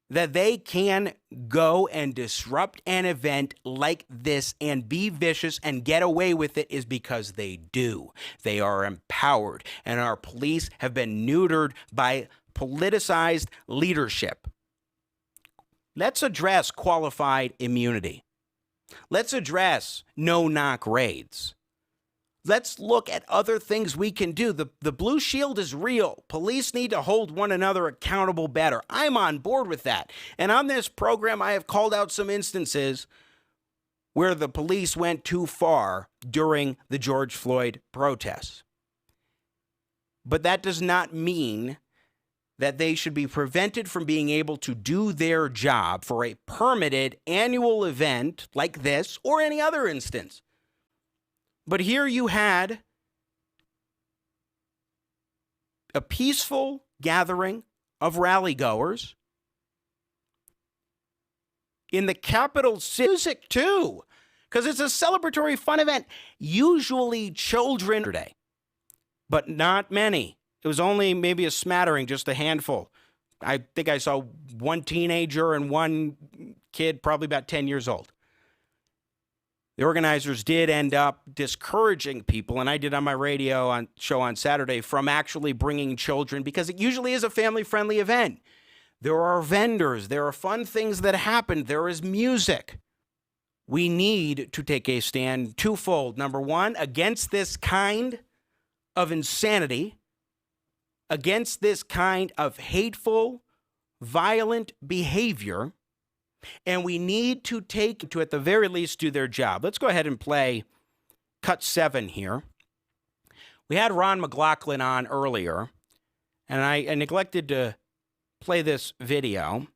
that they can go and disrupt an event like this and be vicious and get away with it is because they do. They are empowered, and our police have been neutered by politicized leadership. Let's address qualified immunity. Let's address no-knock raids. Let's look at other things we can do. The blue shield is real. Police need to hold one another accountable better. I'm on board with that. And on this program, I have called out some instances where the police went too far during the George Floyd protests. But that does not mean that they should be prevented from being able to do their job for a permitted annual event like this or any other instance. But here you had a peaceful gathering of rally-goers in the capital city. Music, too, because it's a celebratory fun event. Usually children today, but not many. It was only maybe a smattering, just a handful. I think I saw one teenager and one kid probably about 10 years old. The organizers did end up discouraging people, and I did on my radio show on Saturday, from actually bringing children, because it usually is a family-friendly event. There are vendors. There are fun things that happen. There is music. We need to take a stand twofold. Number one, against this kind of insanity, against this kind of hateful, violent behavior, and we need to take to, at the very least, do their job. Let's go ahead and play cut 7 here. We had Ron MacLachlan on earlier, and I neglected to play this video,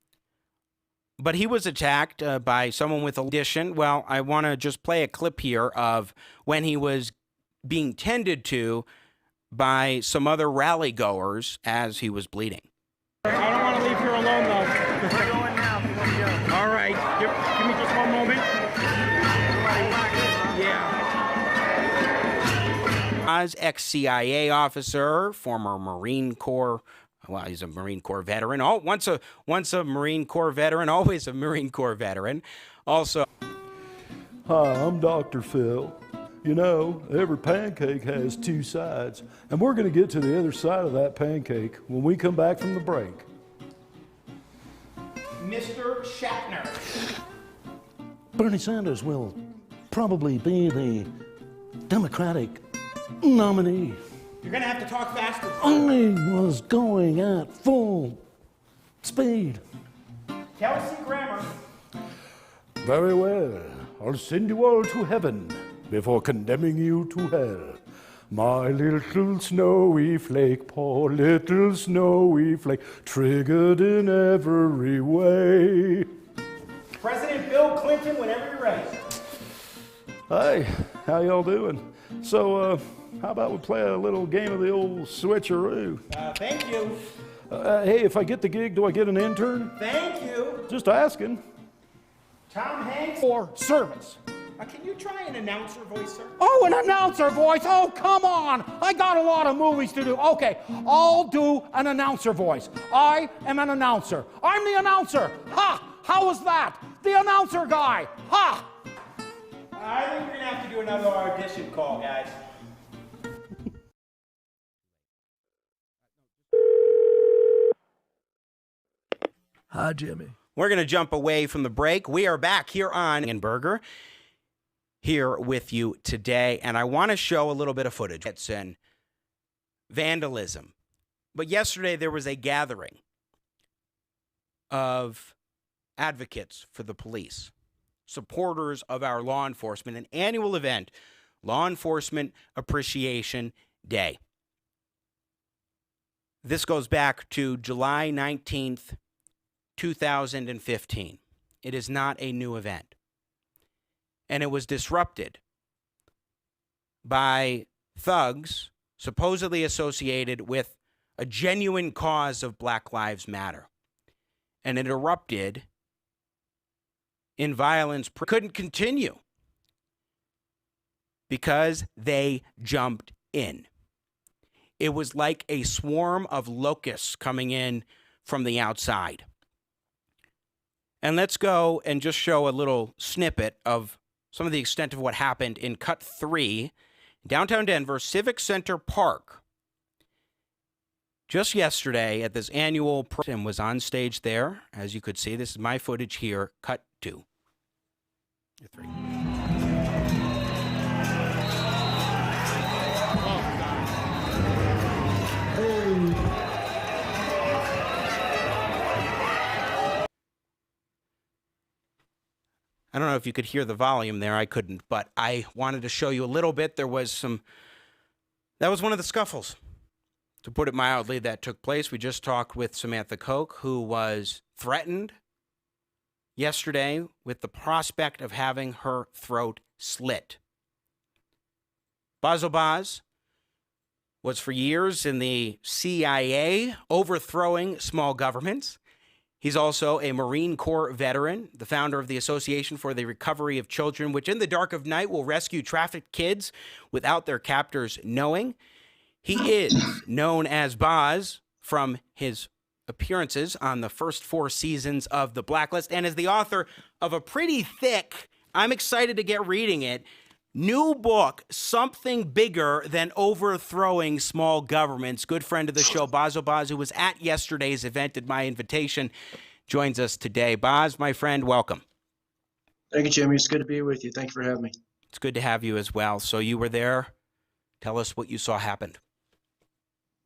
but he was attacked by someone with addition. Well, I want to just play a clip here of when he was being tended to by some other rally goers as he was bleeding.
I don't want to leave here alone, though. We're going now. All right. Give me just one moment. Yeah.
As ex-CIA officer, former Marine Corps, well, he's a Marine Corps veteran. Once a Marine Corps veteran, always a Marine Corps veteran. Also,
hi, I'm Dr. Phil. You know, every pancake has two sides, and we're going to get to the other side of that pancake when we come back from the break.
Mr. Shatner.
Bernie Sanders will probably be the Democratic nominee.
You're going to have to talk faster.
I was going at full speed.
Kelsey Grammer.
Very well. I'll send you all to heaven before condemning you to hell. My little snowy flake, poor little snowy flake, triggered in every way.
President Bill Clinton, whenever you're ready.
Hey, how y'all doing? So, how about we play a little game of the old switcheroo?
Thank you.
Hey, if I get the gig, do I get an intern?
Thank you.
Just asking.
Tom Hanks.
For service.
Can you try an announcer voice, sir?
Oh, an announcer voice. Oh, come on. I got a lot of movies to do. Okay, I'll do an announcer voice. I am an announcer. I'm the announcer. Ha! How was that? The announcer guy. Ha!
I think we're going to have to do another audition call, guys.
Hi, Jimmy.
we're going to jump away from the break. We are back here on Sengenberger, here with you today, and I want to show a little bit of footage. It's in vandalism. But yesterday there was a gathering of advocates for the police, supporters of our law enforcement, an annual event, Law Enforcement Appreciation Day. This goes back to July 19th, 2015. It is not a new event. And it was disrupted by thugs supposedly associated with a genuine cause of Black Lives Matter. And it erupted in violence. Couldn't continue because they jumped in. It was like a swarm of locusts coming in from the outside. And let's go and just show a little snippet of some of the extent of what happened in Cut 3, downtown Denver, Civic Center Park. Just yesterday at this annual program was on stage there. As you could see, this is my footage here, Cut 2. 3. I don't know if you could hear the volume there. I couldn't, but I wanted to show you a little bit. That was one of the scuffles, to put it mildly, that took place. We just talked with Samantha Koch, who was threatened yesterday with the prospect of having her throat slit. Bazzel Baz was for years in the CIA, overthrowing small governments. He's also a Marine Corps veteran, the founder of the Association for the Recovery of Children, which in the dark of night will rescue trafficked kids without their captors knowing. He is known as Baz from his appearances on the first 4 seasons of The Blacklist and is the author of a pretty thick, I'm excited to get reading it, new book, Something Bigger Than Overthrowing Small Governments. Good friend of the show, Bazzel Baz, who was at yesterday's event at my invitation, joins us today. Baz, my friend, welcome.
Thank you, Jimmy. It's good to be with you. Thank you for having me.
It's good to have you as well. So you were there. Tell us what you saw happened.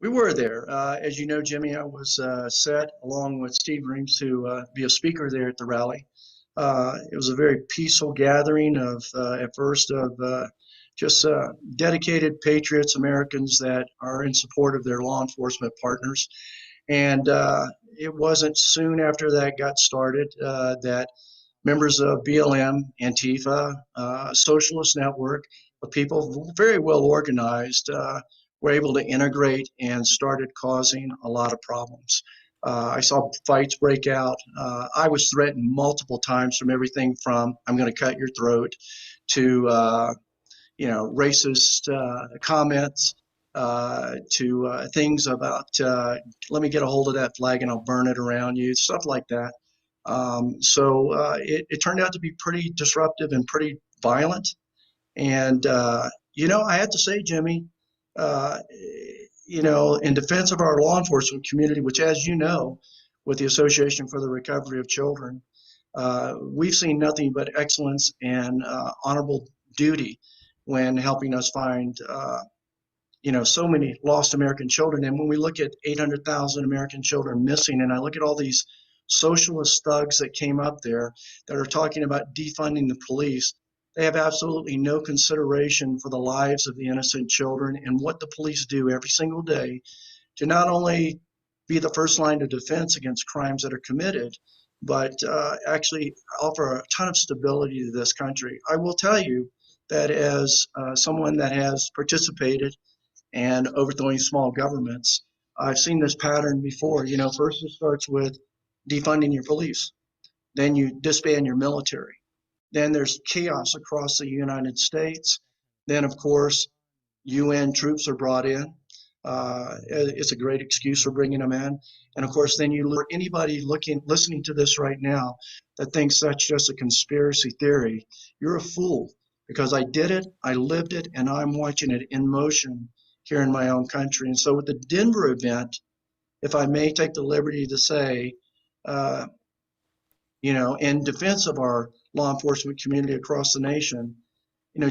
We were there. As you know, Jimmy, I was set along with Steve Reams to be a speaker there at the rally. It was a very peaceful gathering of, at first, of just dedicated patriots, Americans that are in support of their law enforcement partners. And it wasn't soon after that got started that members of BLM, Antifa, Socialist Network, of people very well organized, were able to integrate and started causing a lot of problems. I saw fights break out. I was threatened multiple times from everything from "I'm going to cut your throat" to racist comments, to things about "let me get a hold of that flag and I'll burn it around you," stuff like that. So it turned out to be pretty disruptive and pretty violent. And I have to say, Jimmy, in defense of our law enforcement community, which, as you know, with the Association for the Recovery of Children, we've seen nothing but excellence and honorable duty when helping us find, so many lost American children. And when we look at 800,000 American children missing, and I look at all these socialist thugs that came up there that are talking about defunding the police, they have absolutely no consideration for the lives of the innocent children and what the police do every single day to not only be the first line of defense against crimes that are committed, but actually offer a ton of stability to this country. I will tell you that as someone that has participated in overthrowing small governments, I've seen this pattern before. First it starts with defunding your police, then you disband your military. Then there's chaos across the United States. Then, of course, UN troops are brought in. It's a great excuse for bringing them in. And, of course, then anybody listening to this right now that thinks that's just a conspiracy theory, you're a fool, because I did it, I lived it, and I'm watching it in motion here in my own country. And so with the Denver event, if I may take the liberty to say, in defense of our law enforcement community across the nation,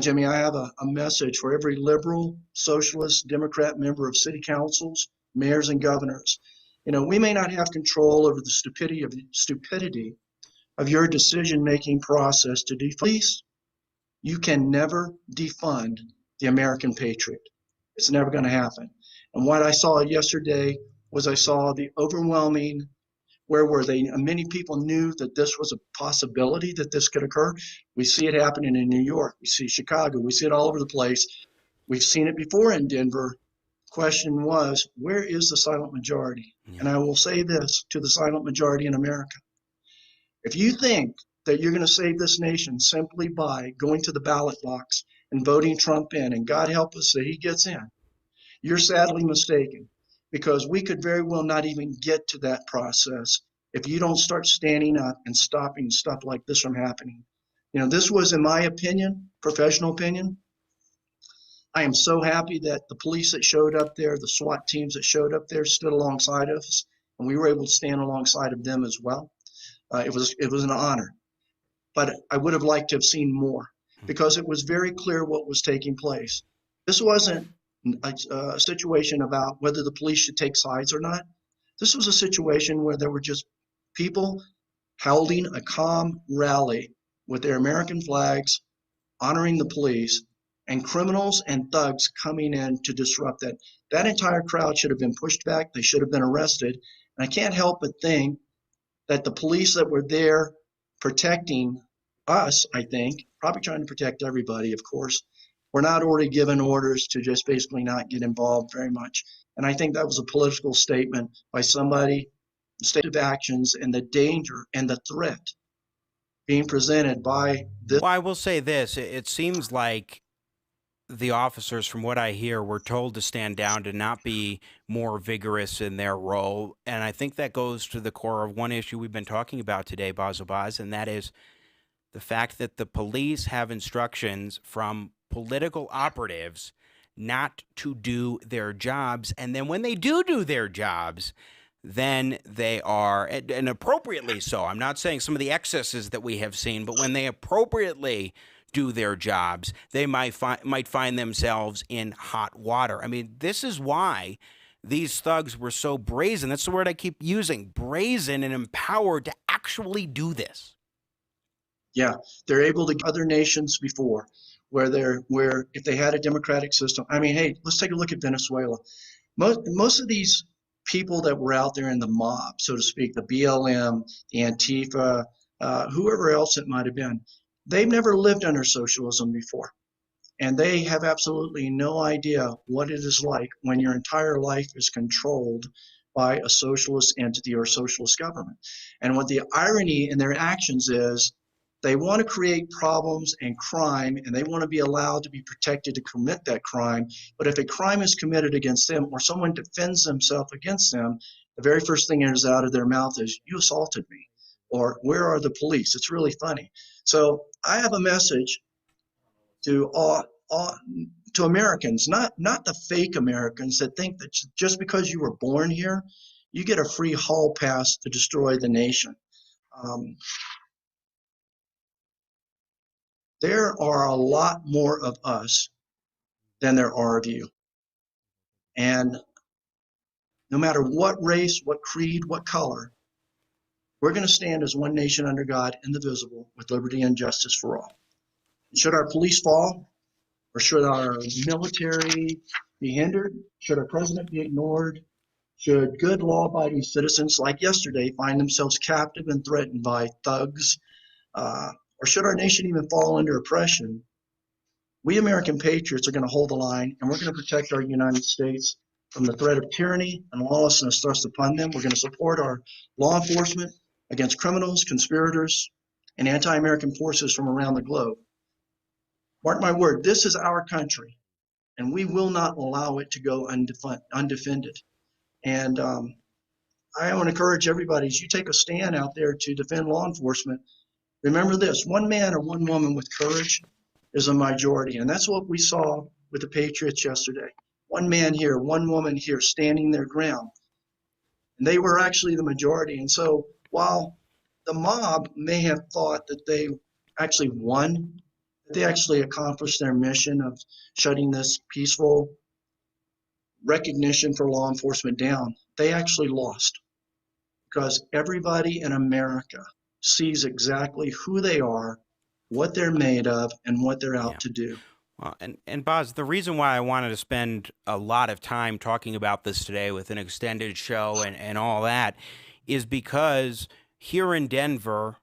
Jimmy, I have a message for every liberal, socialist, Democrat member of city councils, mayors, and governors. We may not have control over the stupidity of your decision-making process to defund police. You can never defund the American patriot. It's never going to happen. And what I saw yesterday was I saw the overwhelming. Where were they? Many people knew that this was a possibility, that this could occur. We see it happening in New York. We see Chicago. We see it all over the place. We've seen it before in Denver. Question was, where is the silent majority? Yeah. And I will say this to the silent majority in America. If you think that you're going to save this nation simply by going to the ballot box and voting Trump in, and God help us that he gets in, you're sadly mistaken. Because we could very well not even get to that process if you don't start standing up and stopping stuff like this from happening. This was, in my opinion, professional opinion. I am so happy that the police that showed up there, the SWAT teams that showed up there, stood alongside of us, and we were able to stand alongside of them as well. It was an honor. But I would have liked to have seen more, because it was very clear what was taking place. This wasn't a situation about whether the police should take sides or not. This was a situation where there were just people holding a calm rally with their American flags, honoring the police, and criminals and thugs coming in to disrupt that. That entire crowd should have been pushed back. They should have been arrested. And I can't help but think that the police that were there protecting us, I think, probably trying to protect everybody, of course, we're not already given orders to just basically not get involved very much. And I think that was a political statement by somebody, state of actions and the danger and the threat being presented by this.
Well, I will say this. It seems like the officers, from what I hear, were told to stand down, to not be more vigorous in their role. And I think that goes to the core of one issue we've been talking about today, Bazzel Baz, and that is the fact that the police have instructions from political operatives not to do their jobs. And then when they do their jobs, then they are, and appropriately so, I'm not saying some of the excesses that we have seen, but when they appropriately do their jobs, they might find themselves in hot water. I mean, this is why these thugs were so brazen. That's the word I keep using, brazen and empowered to actually do this.
Yeah, they're able to other nations before where if they had a democratic system. I mean, hey, let's take a look at Venezuela. Most of these people that were out there in the mob, so to speak, the BLM, the Antifa, whoever else it might have been, they've never lived under socialism before. And they have absolutely no idea what it is like when your entire life is controlled by a socialist entity or a socialist government. And what the irony in their actions is, they want to create problems and crime, and they want to be allowed to be protected to commit that crime. But if a crime is committed against them or someone defends themselves against them, the very first thing that is out of their mouth is, "You assaulted me," or "Where are the police?" It's really funny. So I have a message to Americans, not the fake Americans that think that just because you were born here, you get a free hall pass to destroy the nation. There are a lot more of us than there are of you. And no matter what race, what creed, what color, we're going to stand as one nation under God, indivisible, with liberty and justice for all. Should our police fall, or should our military be hindered? Should our president be ignored? Should good law-abiding citizens like yesterday find themselves captive and threatened by thugs? Or should our nation even fall under oppression? We American patriots are going to hold the line, and we're going to protect our United States from the threat of tyranny and lawlessness thrust upon them. We're going to support our law enforcement against criminals, conspirators, and anti-American forces from around the globe. Mark my word, this is our country, and we will not allow it to go undefended. And I want to encourage everybody, as you take a stand out there to defend law enforcement, remember this: one man or one woman with courage is a majority. And that's what we saw with the Patriots yesterday. One man here, one woman here, standing their ground. And they were actually the majority. And so while the mob may have thought that they actually won, that they actually accomplished their mission of shutting this peaceful recognition for law enforcement down, they actually lost. Because everybody in America sees exactly who they are, what they're made of, and what they're out to do.
Well, and Baz, the reason why I wanted to spend a lot of time talking about this today with an extended show and all that is because here in Denver,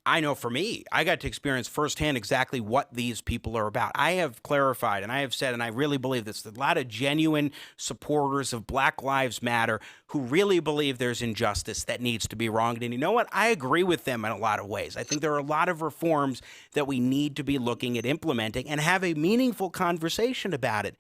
I know for me, I got to experience firsthand exactly what these people are about. I have clarified and I have said, and I really believe this, a lot of genuine supporters of Black Lives Matter who really believe there's injustice that needs to be wronged. And you know what? I agree with them in a lot of ways. I think there are a lot of reforms that we need to be looking at implementing and have a meaningful conversation about it.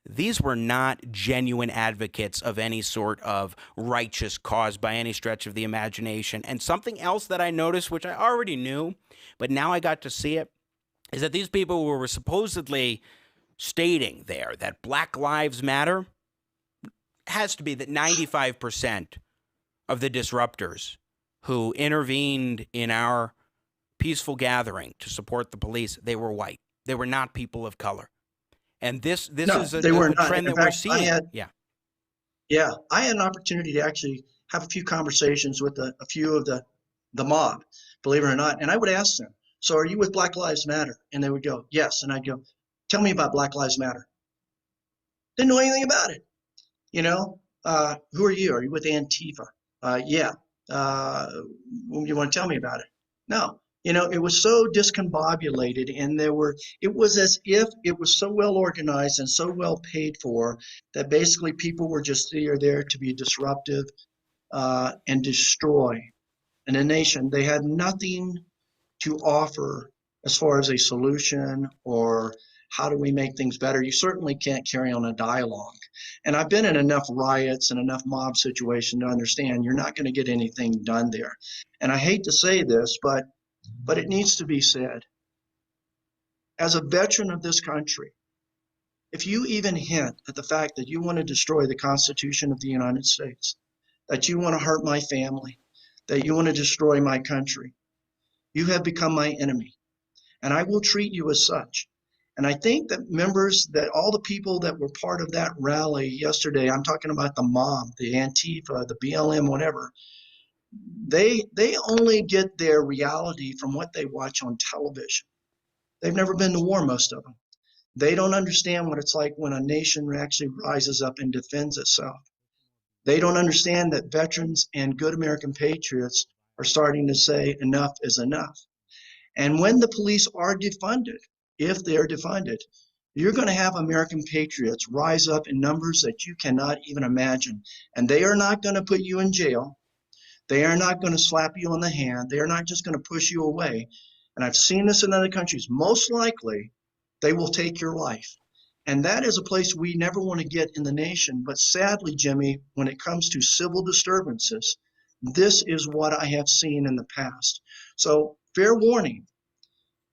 These were not genuine advocates of any sort of righteous cause by any stretch of the imagination. And something else that I noticed, which I already knew, but now I got to see it, is that these people were supposedly stating there that Black Lives Matter has to be that 95% of the disruptors who intervened in our peaceful gathering to support the police, they were white. They were not people of color. And this is a trend that we're seeing.
I had an opportunity to actually have a few conversations with a few of the mob, believe it or not. And I would ask them, "So are you with Black Lives Matter?" And they would go, "Yes." And I'd go, "Tell me about Black Lives Matter." Didn't know anything about it. You know, who are you? Are you with Antifa? Yeah. You want to tell me about it? No. You know, it was so discombobulated, and it was as if it was so well organized and so well paid for that basically people were just there to be disruptive and destroy. And a nation, they had nothing to offer as far as a solution or how do we make things better? You certainly can't carry on a dialogue. And I've been in enough riots and enough mob situations to understand you're not going to get anything done there. And I hate to say this, but it needs to be said. As a veteran of this country, if you even hint at the fact that you want to destroy the Constitution of the United States, that you want to hurt my family, that you want to destroy my country, you have become my enemy, and I will treat you as such. And I think that members, that all the people that were part of that rally yesterday, I'm talking about the mob, the Antifa, the BLM, whatever, they only get their reality from what they watch on television. They've never been to war, most of them. They don't understand what it's like when a nation actually rises up and defends itself. They don't understand that veterans and good American patriots are starting to say enough is enough. And when the police are defunded, if they're defunded, you're going to have American patriots rise up in numbers that you cannot even imagine. And they are not going to put you in jail. They are not going to slap you on the hand. They are not just going to push you away. And I've seen this in other countries. Most likely, they will take your life. And that is a place we never want to get in the nation. But sadly, Jimmy, when it comes to civil disturbances, this is what I have seen in the past. So fair warning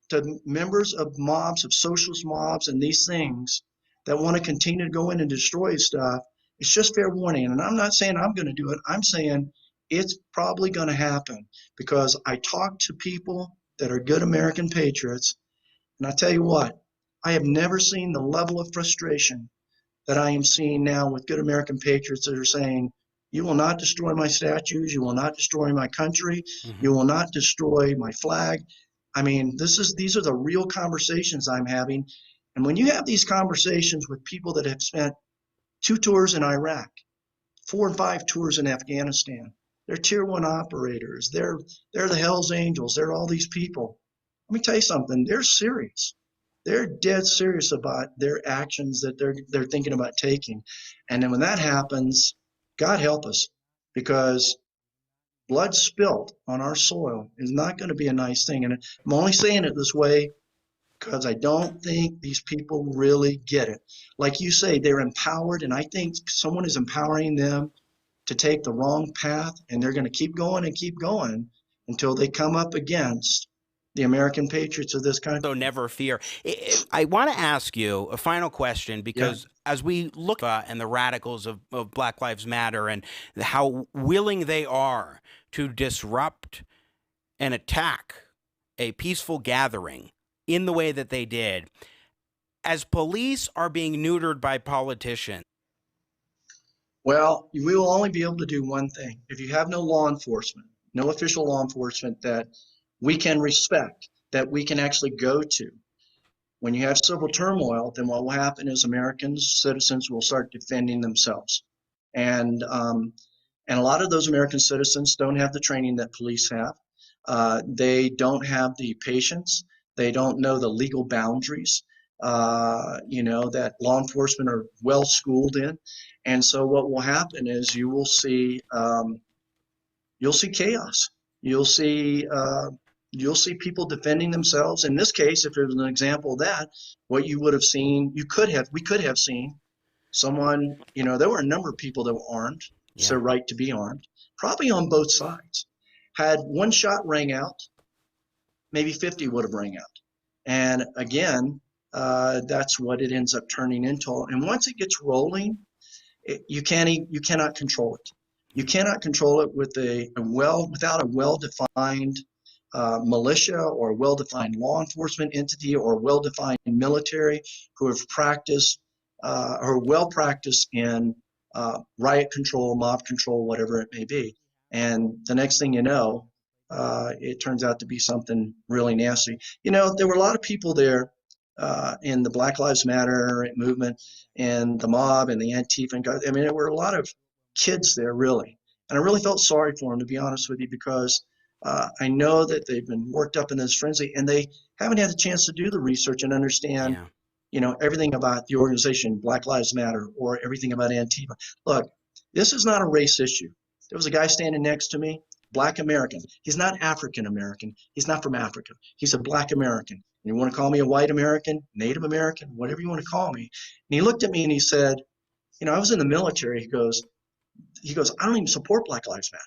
to members of mobs, of socialist mobs and these things that want to continue to go in and destroy stuff. It's just fair warning. And I'm not saying I'm going to do it. I'm saying it's probably going to happen, because I talk to people that are good American patriots. And I tell you what, I have never seen the level of frustration that I am seeing now with good American patriots that are saying, you will not destroy my statues, you will not destroy my country, you will not destroy my flag. I mean, these are the real conversations I'm having. And when you have these conversations with people that have spent 2 tours in Iraq, 4 and 5 tours in Afghanistan, they're tier 1 operators, they're the Hells Angels, they're all these people. Let me tell you something, they're serious. They're dead serious about their actions that they're thinking about taking. And then when that happens, God help us, because blood spilt on our soil is not going to be a nice thing. And I'm only saying it this way because I don't think these people really get it. Like you say, they're empowered, and I think someone is empowering them to take the wrong path, and they're going to keep going and keep going until they come up against the American patriots of this country.
So never fear. I want to ask you a final question, because as we look and the radicals of Black Lives Matter and how willing they are to disrupt and attack a peaceful gathering in the way that they did, as police are being neutered by politicians.
Well, we will only be able to do one thing. If you have no law enforcement, no official law enforcement that we can respect, that we can actually go to. When you have civil turmoil, then what will happen is Americans, citizens, will start defending themselves. And a lot of those American citizens don't have the training that police have. They don't have the patience. They don't know the legal boundaries, that law enforcement are well schooled in. And so what will happen is you'll see chaos. You'll see people defending themselves. In this case, if there's an example of that, what you would have seen, we could have seen someone, there were a number of people that were armed. It's their right to be armed, probably on both sides. Had one shot rang out, maybe 50 would have rang out. And again, that's what it ends up turning into. And once it gets rolling, you cannot control it. You cannot control it without a well-defined militia or well-defined law enforcement entity or well-defined military who have practiced or are well-practiced in riot control, mob control, whatever it may be. And the next thing you know, it turns out to be something really nasty. There were a lot of people there in the Black Lives Matter movement and the mob and the Antifa. There were a lot of kids there, really. And I really felt sorry for them, to be honest with you, because I know that they've been worked up in this frenzy and they haven't had a chance to do the research and understand, everything about the organization Black Lives Matter or everything about Antifa. Look, this is not a race issue. There was a guy standing next to me, Black American. He's not African American. He's not from Africa. He's a Black American. You want to call me a white American, Native American, whatever you want to call me. And he looked at me and he said, I was in the military. He goes, I don't even support Black Lives Matter.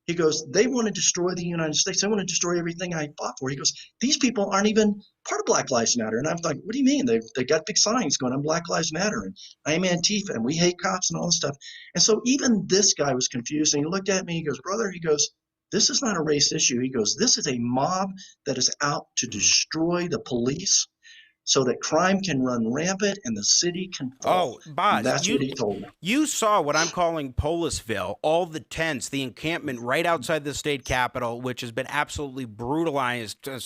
He goes, they want to destroy the United States. They want to destroy everything I fought for. He goes, these people aren't even part of Black Lives Matter. And I'm like, what do you mean? They got big signs going on Black Lives Matter and I'm Antifa and we hate cops and all this stuff. And so even this guy was confused and he looked at me, he goes, brother, he goes, this is not a race issue. He goes, this is a mob that is out to destroy the police so that crime can run rampant and the city can fall.
Oh, Baz,
that's what he told me.
You saw what I'm calling Polisville, all the tents, the encampment right outside the state capitol, which has been absolutely brutalized to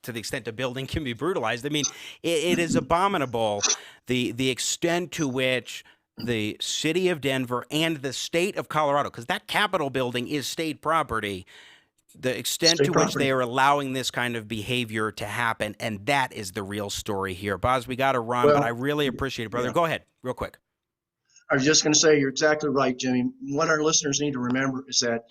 the extent a building can be brutalized. I mean, it is abominable, the extent to which the city of Denver and the state of Colorado, because that Capitol building is state property, the extent to which they are allowing this kind of behavior to happen, and that is the real story here. Baz, we got to run, but I really appreciate it, brother. Yeah. Go ahead, real quick.
I was just going to say, you're exactly right, Jimmy. What our listeners need to remember is that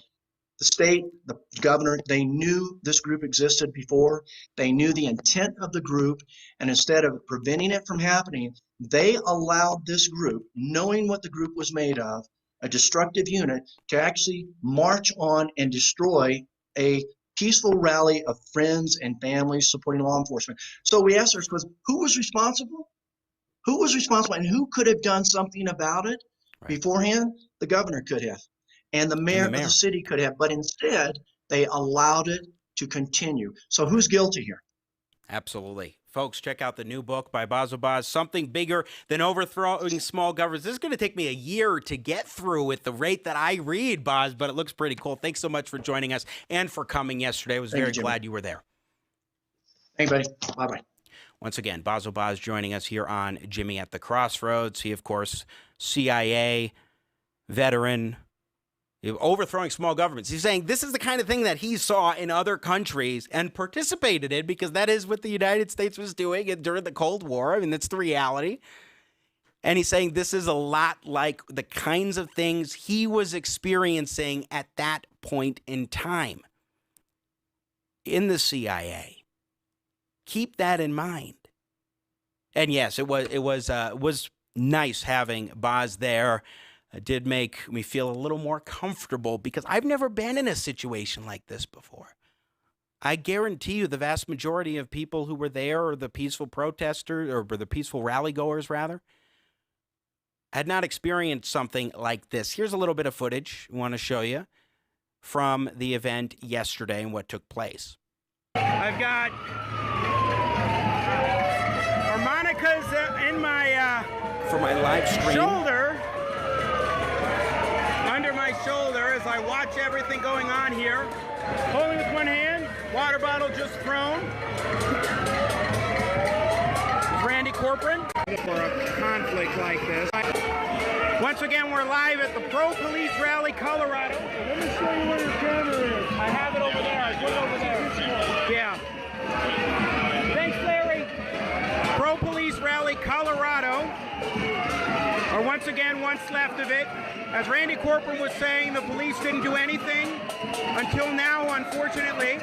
the state, the governor, they knew this group existed before. They knew the intent of the group, and instead of preventing it from happening, they allowed this group, knowing what the group was made of, a destructive unit, to actually march on and destroy a peaceful rally of friends and families supporting law enforcement. So we asked ourselves, who was responsible? Who was responsible and who could have done something about it beforehand? The governor could have, and the mayor of the city could have, but instead they allowed it to continue. So who's guilty here?
Absolutely. Folks, check out the new book by Bazzel Baz, Something Bigger Than Overthrowing Small Governments. This is going to take me a year to get through at the rate that I read, Baz, but it looks pretty cool. Thanks so much for joining us and for coming yesterday. I was very glad you were there.
Hey, buddy. Bye-bye.
Once again, Bazzel Baz joining us here on Jimmy at the Crossroads. He, of course, CIA veteran, overthrowing small governments. He's saying this is the kind of thing that he saw in other countries and participated in, because that is what the United States was doing during the Cold War. I mean, that's the reality. And he's saying this is a lot like the kinds of things he was experiencing at that point in time in the CIA. Keep that in mind. And yes, it was nice having Baz there. It did make me feel a little more comfortable because I've never been in a situation like this before. I guarantee you the vast majority of people who were there, or the peaceful protesters, or the peaceful rally goers rather, had not experienced something like this. Here's a little bit of footage we want to show you from the event yesterday and what took place.
I've got harmonicas in my
for my live stream
shoulder. Under my shoulder as I watch everything going on here. Holding with one hand, water bottle just thrown. Randy Corporon. For a conflict like this. Once again, we're live at the Pro-Police Rally, Colorado. Let me show you where your camera is. I have it over there. I put it over there. Yeah. Thanks, Larry. Pro-Police Rally, Colorado. Or once again, what's left of it. As Randy Corporon was saying, the police didn't do anything until now, unfortunately.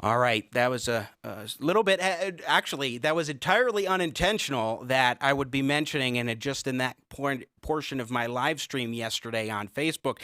All right, that was a little bit, actually, that was entirely unintentional that I would be mentioning, and just in that portion of my live stream yesterday on Facebook,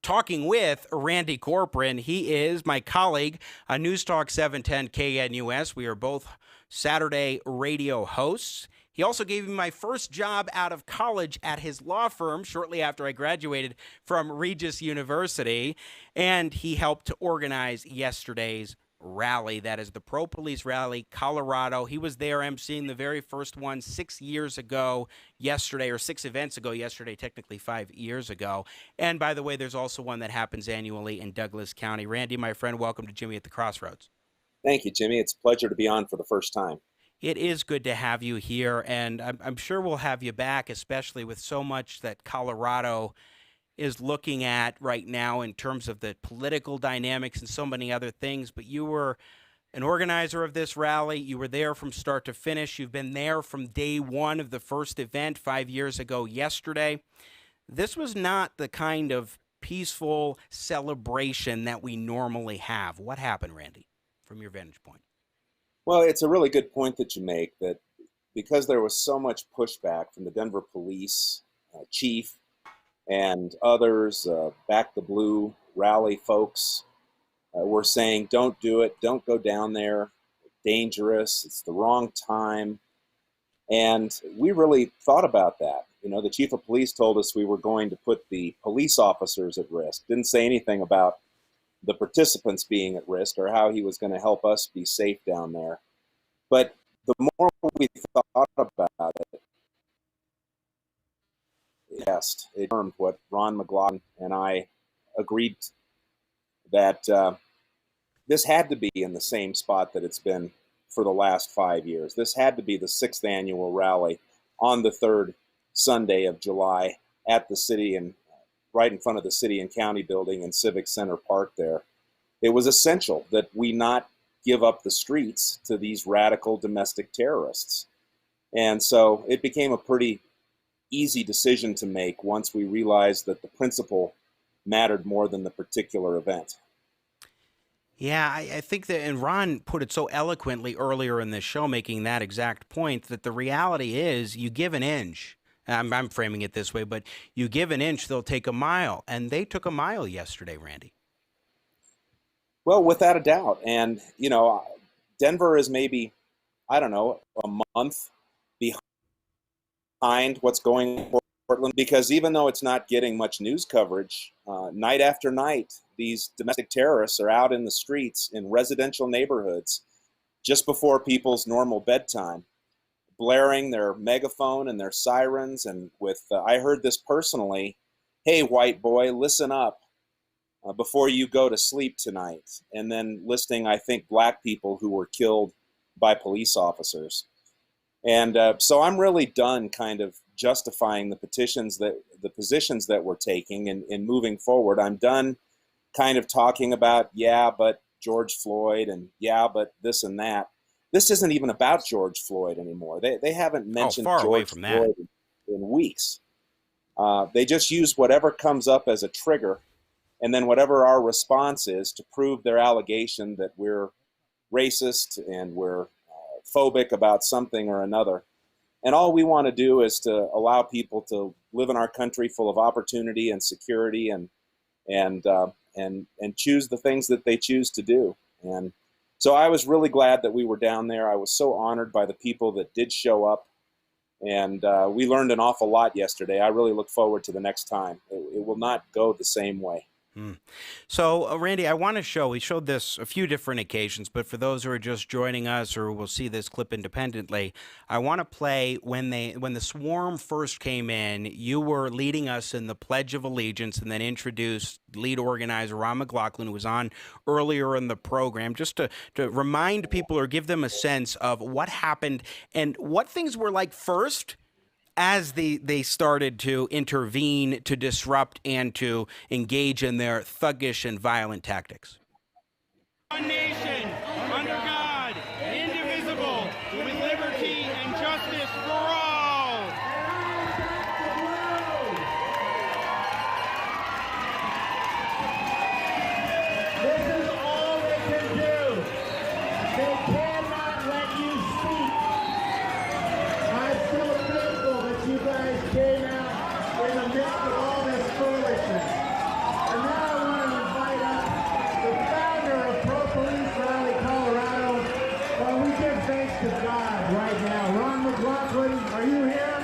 talking with Randy Corporon. He is my colleague on News Talk 710 KNUS. We are both Saturday radio hosts. He also gave me my first job out of college at his law firm shortly after I graduated from Regis University, and he helped to organize yesterday's rally. That is the Pro Police Rally, Colorado. He was there emceeing the very first one 6 years ago yesterday, or 6 events ago yesterday, technically 5 years ago. And by the way, there's also one that happens annually in Douglas County. Randy, my friend, welcome to Jimmy at the Crossroads.
Thank you, Jimmy. It's a pleasure to be on for the first time.
It is good to have you here, and I'm sure we'll have you back, especially with so much that Colorado is looking at right now in terms of the political dynamics and so many other things. But you were an organizer of this rally. You were there from start to finish. You've been there from day one of the first event 5 years ago yesterday. This was not the kind of peaceful celebration that we normally have. What happened, Randy? from your vantage point?
Well, it's a really good point that you make, that because there was so much pushback from the Denver police chief and others, Back the Blue rally folks, were saying, don't do it, don't go down there, dangerous, it's the wrong time. And we really thought about that. You know, the chief of police told us we were going to put the police officers at risk. Didn't say anything about the participants being at risk or how he was going to help us be safe down there. But the more we thought about it, yes, it confirmed what Ron MacLachlan and I agreed that this had to be in the same spot that it's been for the last 5 years. This had to be the 6th annual rally on the 3rd Sunday of July at the city and right in front of the city and county building in Civic Center Park there. It was essential that we not give up the streets to these radical domestic terrorists. And so it became a pretty easy decision to make once we realized that the principle mattered more than the particular event.
Yeah, I think that, and Ron put it so eloquently earlier in this show, making that exact point, that the reality is you give an inch. I'm framing it this way, but you give an inch, they'll take a mile. And they took a mile yesterday, Randy.
Well, without a doubt. And, you know, Denver is maybe, I don't know, a month behind what's going on in Portland, because even though it's not getting much news coverage, night after night, these domestic terrorists are out in the streets in residential neighborhoods just before people's normal bedtime, blaring their megaphone and their sirens. And with, I heard this personally, hey, white boy, listen up before you go to sleep tonight. And then listing, I think, black people who were killed by police officers. And so I'm really done kind of justifying the positions that we're taking and moving forward. I'm done kind of talking about, yeah, but George Floyd, and yeah, but this and that. This isn't even about George Floyd anymore. They haven't mentioned George Floyd in weeks. They just use whatever comes up as a trigger, and then whatever our response is to prove their allegation that we're racist and we're phobic about something or another. And all we want to do is to allow people to live in our country full of opportunity and security and choose the things that they choose to do. And so I was really glad that we were down there. I was so honored by the people that did show up. And we learned an awful lot yesterday. I really look forward to the next time. It will not go the same way.
So, Randy, I want to show, we showed this a few different occasions, but for those who are just joining us or will see this clip independently, I want to play when the swarm first came in, you were leading us in the Pledge of Allegiance and then introduced lead organizer Ron MacLachlan, who was on earlier in the program, just to remind people or give them a sense of what happened and what things were like first as they started to intervene, to disrupt, and to engage in their thuggish and violent tactics.
One nation, under God, indivisible, with liberty and justice for all.
This is all they can do. They cannot let you speak. I'm so thankful that you guys came out in the midst of all this foolishness. And now I want to invite up the founder of Pro Police Rally Colorado. Well, we give thanks to God right now. Ron MacLachlan, are you here?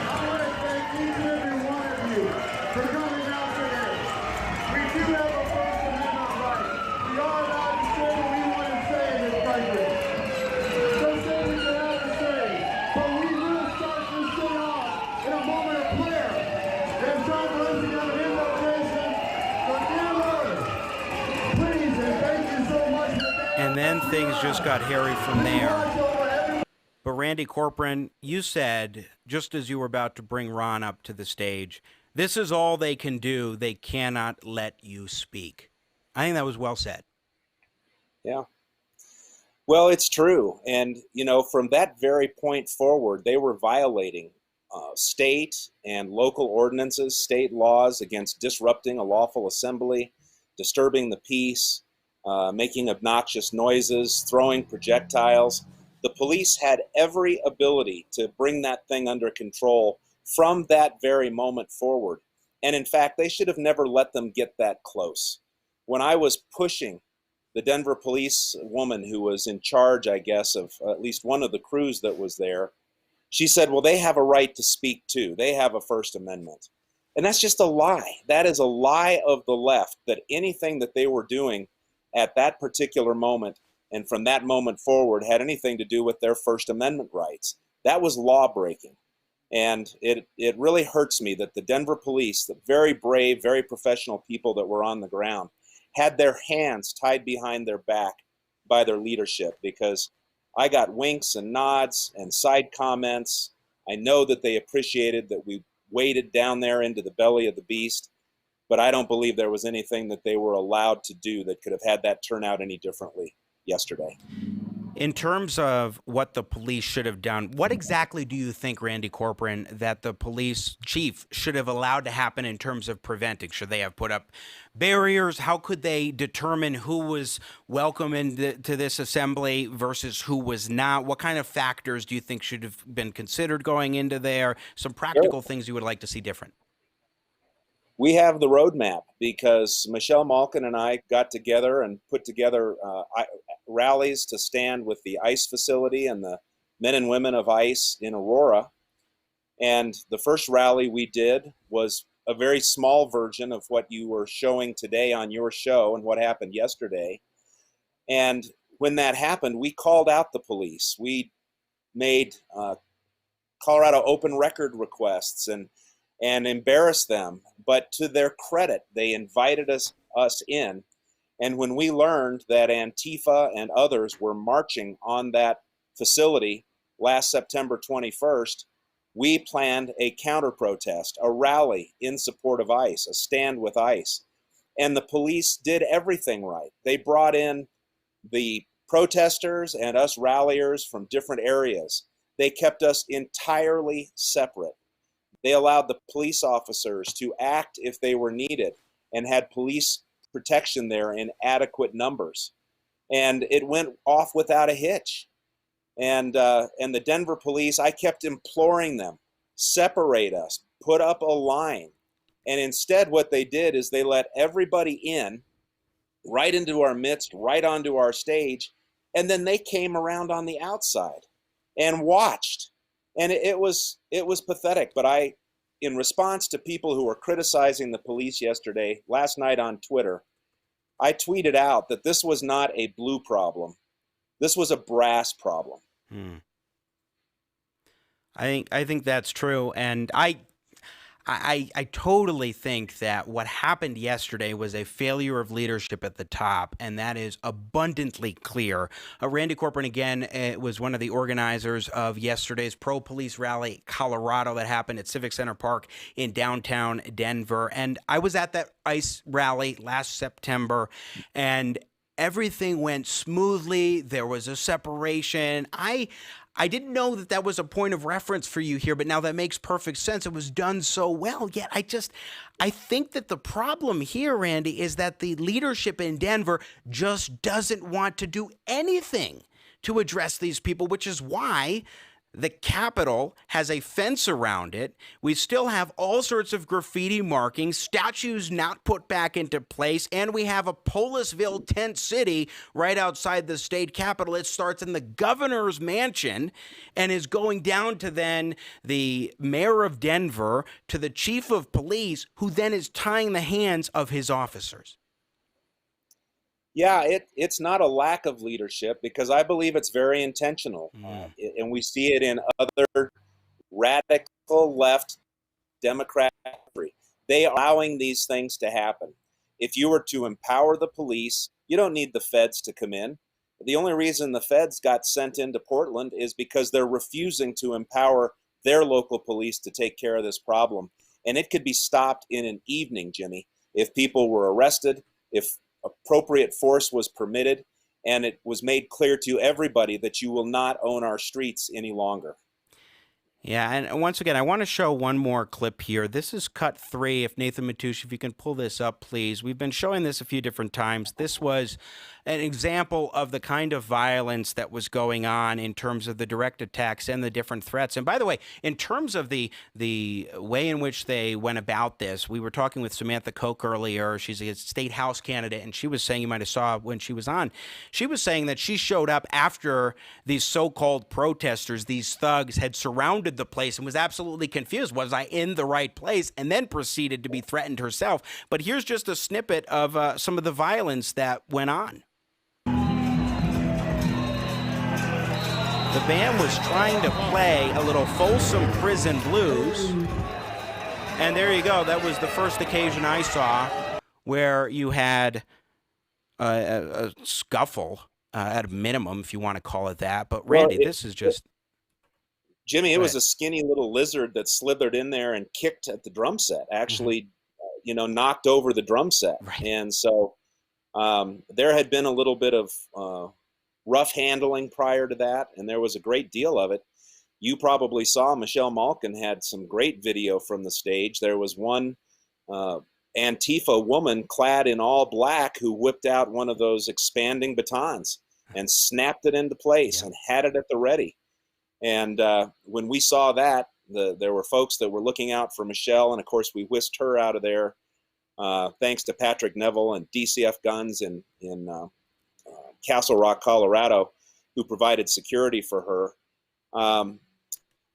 I want to thank each and every one of you for coming out today. We do have a First Amendment right. We are allowed to say what we want to say in this country. So say what you have to say. But we will start this thing off in a moment of prayer. And John Leslie got an invocation for dear Lord. Please and thank you so much for that.
And then things just got hairy from there. But Randy Corporon, you said, just as you were about to bring Ron up to the stage, this is all they can do. They cannot let you speak. I think that was well said.
Yeah. Well, it's true. And, you know, from that very point forward, they were violating state and local ordinances, state laws against disrupting a lawful assembly, disturbing the peace, making obnoxious noises, throwing projectiles. The police had every ability to bring that thing under control from that very moment forward. And in fact, they should have never let them get that close. When I was pushing the Denver police woman who was in charge, I guess, of at least one of the crews that was there, she said, well, they have a right to speak too. They have a First Amendment. And that's just a lie. That is a lie of the left, that anything that they were doing at that particular moment and from that moment forward had anything to do with their First Amendment rights. That was law breaking. And it really hurts me that the Denver police, the very brave, very professional people that were on the ground, had their hands tied behind their back by their leadership, because I got winks and nods and side comments. I know that they appreciated that we waded down there into the belly of the beast, but I don't believe there was anything that they were allowed to do that could have had that turn out any differently yesterday.
In terms of what the police should have done, what exactly do you think, Randy Corporon, that the police chief should have allowed to happen in terms of preventing? Should they have put up barriers? How could they determine who was welcome to this assembly versus who was not? What kind of factors do you think should have been considered going into there? Some practical things you would like to see different.
We have the roadmap because Michelle Malkin and I got together and put together rallies to stand with the ICE facility and the men and women of ICE in Aurora. And the first rally we did was a very small version of what you were showing today on your show and what happened yesterday. And when that happened, we called out the police. We made Colorado open record requests and embarrassed them. But to their credit, they invited us in. And when we learned that Antifa and others were marching on that facility last September 21st, we planned a counter-protest, a rally in support of ICE, a stand with ICE. And the police did everything right. They brought in the protesters and us ralliers from different areas. They kept us entirely separate. They allowed the police officers to act if they were needed and had police protection there in adequate numbers. And it went off without a hitch. And the Denver police, I kept imploring them, separate us, put up a line. And instead what they did is they let everybody in, right into our midst, right onto our stage, and then they came around on the outside and watched. And it was pathetic. But in response to people who were criticizing the police last night on Twitter, I tweeted out that this was not a blue problem. This was a brass problem.
I think that's true. And I totally think that what happened yesterday was a failure of leadership at the top, and that is abundantly clear. Randy Corporon, again, was one of the organizers of yesterday's pro-police rally, Colorado, that happened at Civic Center Park in downtown Denver. And I was at that ICE rally last September, and everything went smoothly. There was a separation. I didn't know that was a point of reference for you here, but now that makes perfect sense. It was done so well. Yet I think that the problem here, Randy, is that the leadership in Denver just doesn't want to do anything to address these people, which is why the Capitol has a fence around it. We still have all sorts of graffiti markings, statues not put back into place, and we have a Polisville tent city right outside the state capitol. It starts in the governor's mansion and is going down to then the mayor of Denver, to the chief of police, who then is tying the hands of his officers.
Yeah, it's not a lack of leadership, because I believe it's very intentional. And we see it in other radical left Democrat country. They are allowing these things to happen. If you were to empower the police, you don't need the feds to come in. The only reason the feds got sent into Portland is because they're refusing to empower their local police to take care of this problem. And it could be stopped in an evening, Jimmy, if people were arrested, if appropriate force was permitted, and it was made clear to everybody that you will not own our streets any longer.
Yeah, and once again, I want to show one more clip here. This is cut 3. If Nathan Matush, if you can pull this up, please. We've been showing this a few different times. This was an example of the kind of violence that was going on in terms of the direct attacks and the different threats. And by the way, in terms of the way in which they went about this, we were talking with Samantha Koch earlier. She's a state house candidate, and she was saying, you might have saw when she was on, she was saying that she showed up after these so-called protesters, these thugs, had surrounded the place and was absolutely confused. Was I in the right place? And then proceeded to be threatened herself. But here's just a snippet of some of the violence that went on. The band was trying to play a little Folsom Prison Blues. And there you go. That was the first occasion I saw where you had a scuffle, at a minimum, if you want to call it that. But Randy, this is just...
Jimmy, it was a skinny little lizard that slithered in there and kicked at the drum set, actually, knocked over the drum set. Right. And so there had been a little bit of rough handling prior to that, and there was a great deal of it. You probably saw Michelle Malkin had some great video from the stage. There was one Antifa woman clad in all black who whipped out one of those expanding batons and snapped it into place and had it at the ready. And when we saw that, there were folks that were looking out for Michelle, and of course we whisked her out of there, thanks to Patrick Neville and DCF Guns in Castle Rock, Colorado, who provided security for her.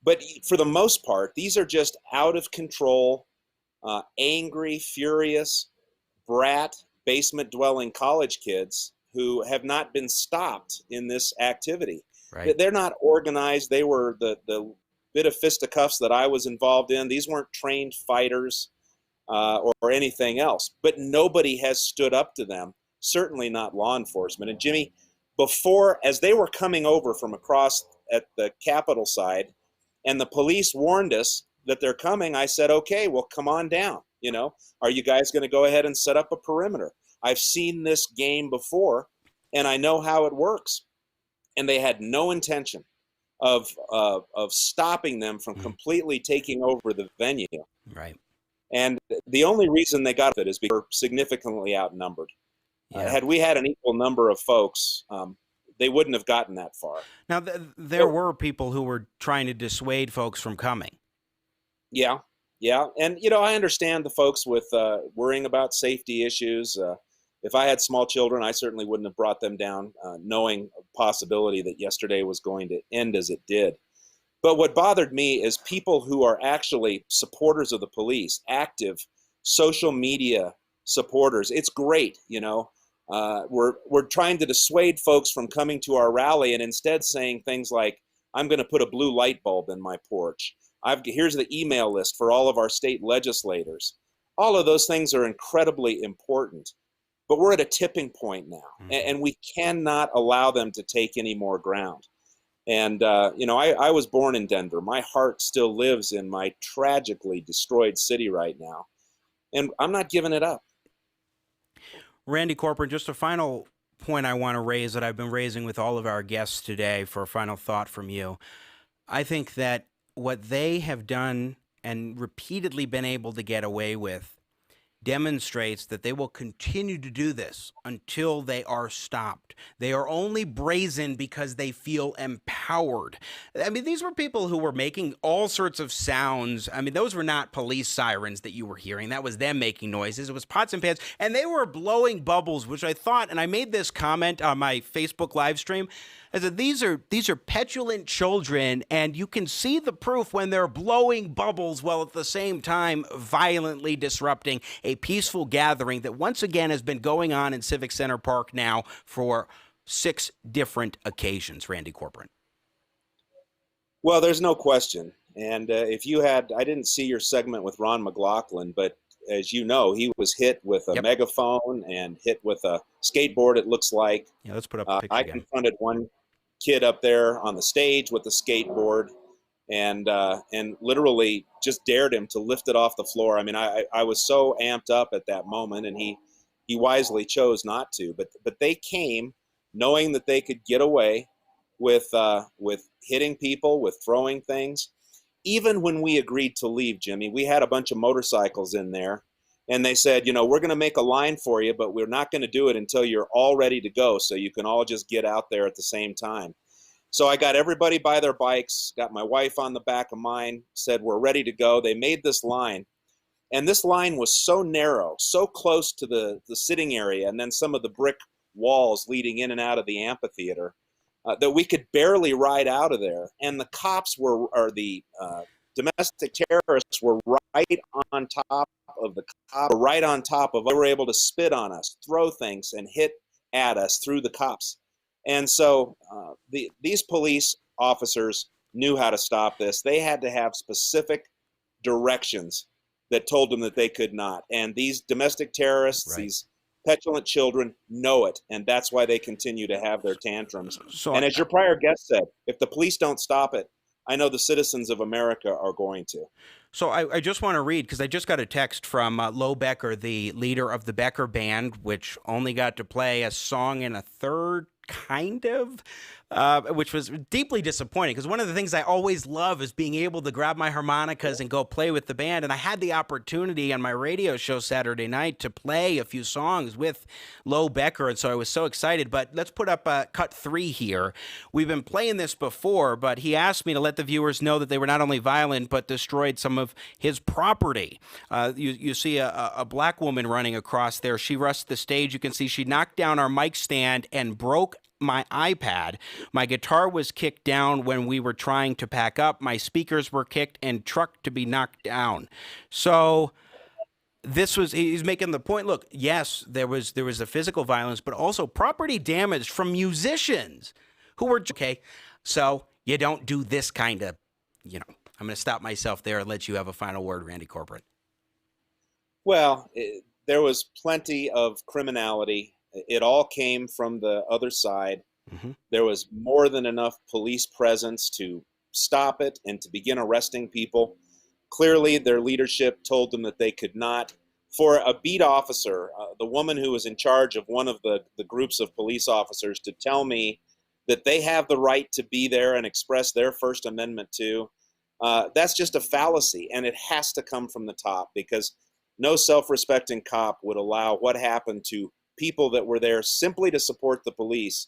But for the most part, these are just out of control, angry, furious, brat, basement-dwelling college kids who have not been stopped in this activity. Right. They're not organized. They were the bit of fisticuffs that I was involved in. These weren't trained fighters or anything else. But nobody has stood up to them, certainly not law enforcement. And Jimmy, as they were coming over from across at the Capitol side, and the police warned us that they're coming, I said, okay, well, come on down. Are you guys going to go ahead and set up a perimeter? I've seen this game before, and I know how it works. And they had no intention of stopping them from completely taking over the venue.
Right.
And the only reason they got it is because we're significantly outnumbered.
Yeah.
Had we had an equal number of folks, they wouldn't have gotten that far.
Now, there were people who were trying to dissuade folks from coming.
Yeah. And, I understand the folks with worrying about safety issues. If I had small children, I certainly wouldn't have brought them down, knowing a possibility that yesterday was going to end as it did. But what bothered me is people who are actually supporters of the police, active social media supporters. It's great, we're trying to dissuade folks from coming to our rally and instead saying things like, I'm going to put a blue light bulb in my porch. Here's the email list for all of our state legislators. All of those things are incredibly important. But we're at a tipping point now, and we cannot allow them to take any more ground. And, I was born in Denver. My heart still lives in my tragically destroyed city right now, and I'm not giving it up.
Randy Corporon, just a final point I want to raise that I've been raising with all of our guests today for a final thought from you. I think that what they have done and repeatedly been able to get away with demonstrates that they will continue to do this until they are stopped. They are only brazen because they feel empowered. I mean, these were people who were making all sorts of sounds. I mean, those were not police sirens that you were hearing. That was them making noises. It was pots and pans, and they were blowing bubbles, which I thought, and I made this comment on my Facebook live stream, I said, these are petulant children, and you can see the proof when they're blowing bubbles while at the same time violently disrupting a peaceful gathering that once again has been going on in Civic Center Park now for 6 different occasions. Randy Corporon.
Well, there's no question. And I didn't see your segment with Ron MacLachlan, but as you know, he was hit with a megaphone and hit with a skateboard, it looks like.
Yeah, let's put up a picture
I
again.
confronted one kid up there on the stage with the skateboard and literally just dared him to lift it off the floor. I mean, I was so amped up at that moment, and he wisely chose not to. But they came knowing that they could get away with hitting people, with throwing things. even when we agreed to leave, Jimmy, we had a bunch of motorcycles in there, and they said, you know, we're going to make a line for you, but we're not going to do it until you're all ready to go, so you can all just get out there at the same time. So I got everybody by their bikes, got my wife on the back of mine, said we're ready to go. They made this line, and this line was so narrow, so close to the sitting area, and then some of the brick walls leading in and out of the amphitheater, that we could barely ride out of there. And the cops the domestic terrorists were right on top of the cops, right on top of, they were able to spit on us, throw things, and hit at us through the cops. And so these police officers knew how to stop this. They had to have specific directions that told them that they could not. And these domestic terrorists, these petulant children know it, and that's why they continue to have their tantrums. And as your prior guest said, if the police don't stop it, I know the citizens of America are going to.
So I just want to read, because I just got a text from Lo Becker, the leader of the Becker Band, which only got to play a song in a third, kind of, which was deeply disappointing, because one of the things I always love is being able to grab my harmonicas and go play with the band. And I had the opportunity on my radio show Saturday night to play a few songs with Lo Becker, and so I was so excited. But let's put up cut 3 here. We've been playing this before, but he asked me to let the viewers know that they were not only violent, but destroyed some of his property. You see a black woman running across there. She rushed the stage. You can see she knocked down our mic stand and broke my iPad. My guitar was kicked down when we were trying to pack up. My speakers were kicked and trucked to be knocked down. So he's making the point, look, yes, there was the physical violence, but also property damage from musicians who were, okay, so you don't do this kind of, you know, I'm going to stop myself there and let you have a final word, Randy Corporon.
Well, there was plenty of criminality. It all came from the other side. Mm-hmm. There was more than enough police presence to stop it and to begin arresting people. Clearly, their leadership told them that they could not. For a beat officer, the woman who was in charge of one of the groups of police officers, to tell me that they have the right to be there and express their First Amendment too, that's just a fallacy, and it has to come from the top, because no self-respecting cop would allow what happened to people that were there simply to support the police.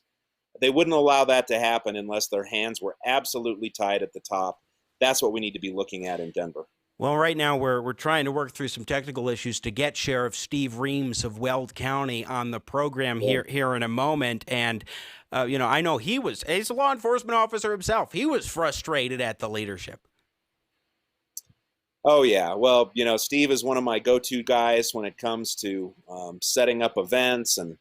They wouldn't allow that to happen unless their hands were absolutely tied at the top. That's what we need to be looking at in Denver.
Well, right now we're trying to work through some technical issues to get Sheriff Steve Reams of Weld County on the program here in a moment. And, you know, I know he's a law enforcement officer himself. He was frustrated at the leadership.
Oh, yeah. Well, you know, Steve is one of my go-to guys when it comes to setting up events and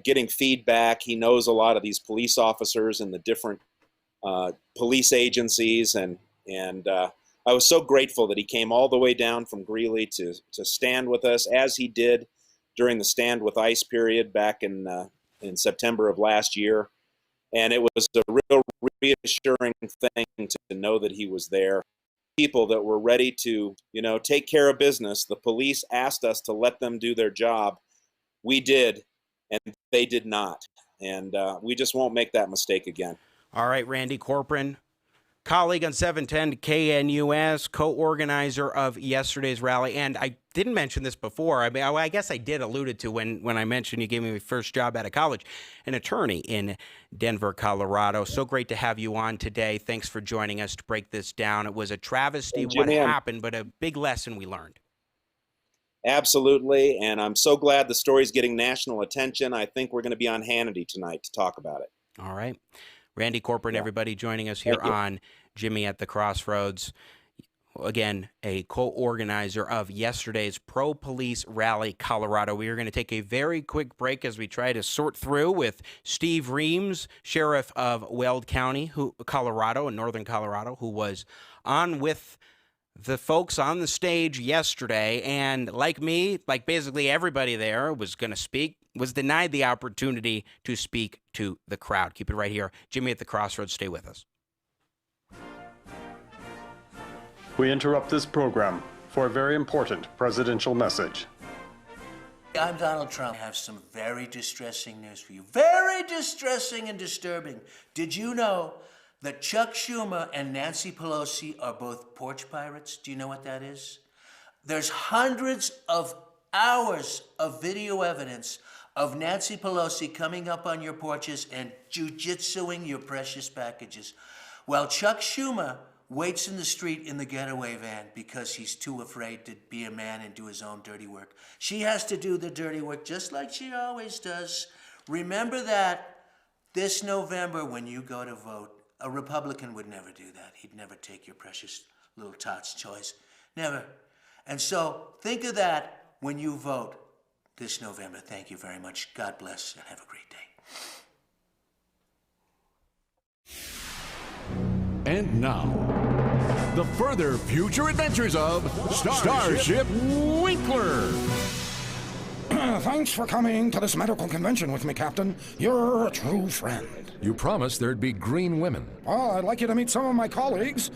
getting feedback. He knows a lot of these police officers and the different police agencies. And I was so grateful that he came all the way down from Greeley to stand with us, as he did during the Stand with ICE period back in September of last year. And it was a real reassuring thing to know that he was there. People that were ready to, you know, take care of business. The police asked us to let them do their job. We did, and they did not. And we just won't make that mistake again.
All right, Randy Corporon, colleague on 710 KNUS, co-organizer of yesterday's rally. And I didn't mention this before. I mean, I guess I did allude to when I mentioned you gave me my first job out of college, an attorney in Denver, Colorado. So great to have you on today. Thanks for joining us to break this down. It was a travesty what happened, but a big lesson we learned.
Absolutely. And I'm so glad the story's getting national attention. I think we're going to be on Hannity tonight to talk about it.
All right. Randy Corporon, everybody joining us here on Jimmy at the Crossroads. Again, a co-organizer of yesterday's pro-police rally, Colorado. We are going to take a very quick break as we try to sort through with Steve Reams, sheriff of Weld County, Colorado, in northern Colorado, who was on with the folks on the stage yesterday. And like me, like basically everybody there was going to speak, was denied the opportunity to speak to the crowd. Keep it right here. Jimmy at the Crossroads. Stay with us.
We interrupt this program for a very important presidential message.
I'm Donald Trump. I have some very distressing news for you. Very distressing and disturbing. Did you know that Chuck Schumer and Nancy Pelosi are both porch pirates? Do you know what that is? There's hundreds of hours of video evidence of Nancy Pelosi coming up on your porches and jujitsuing your precious packages, while Chuck Schumer waits in the street in the getaway van because he's too afraid to be a man and do his own dirty work. She has to do the dirty work just like she always does. Remember that this November when you go to vote, a Republican would never do that. He'd never take your precious little tot's choice. Never. And so think of that when you vote this November. Thank you very much. God bless and have a great day.
And now, the further future adventures of Starship Winkler.
Thanks for coming to this medical convention with me, Captain. You're a true friend.
You promised there'd be green women.
Well, I'd like you to meet some of my colleagues.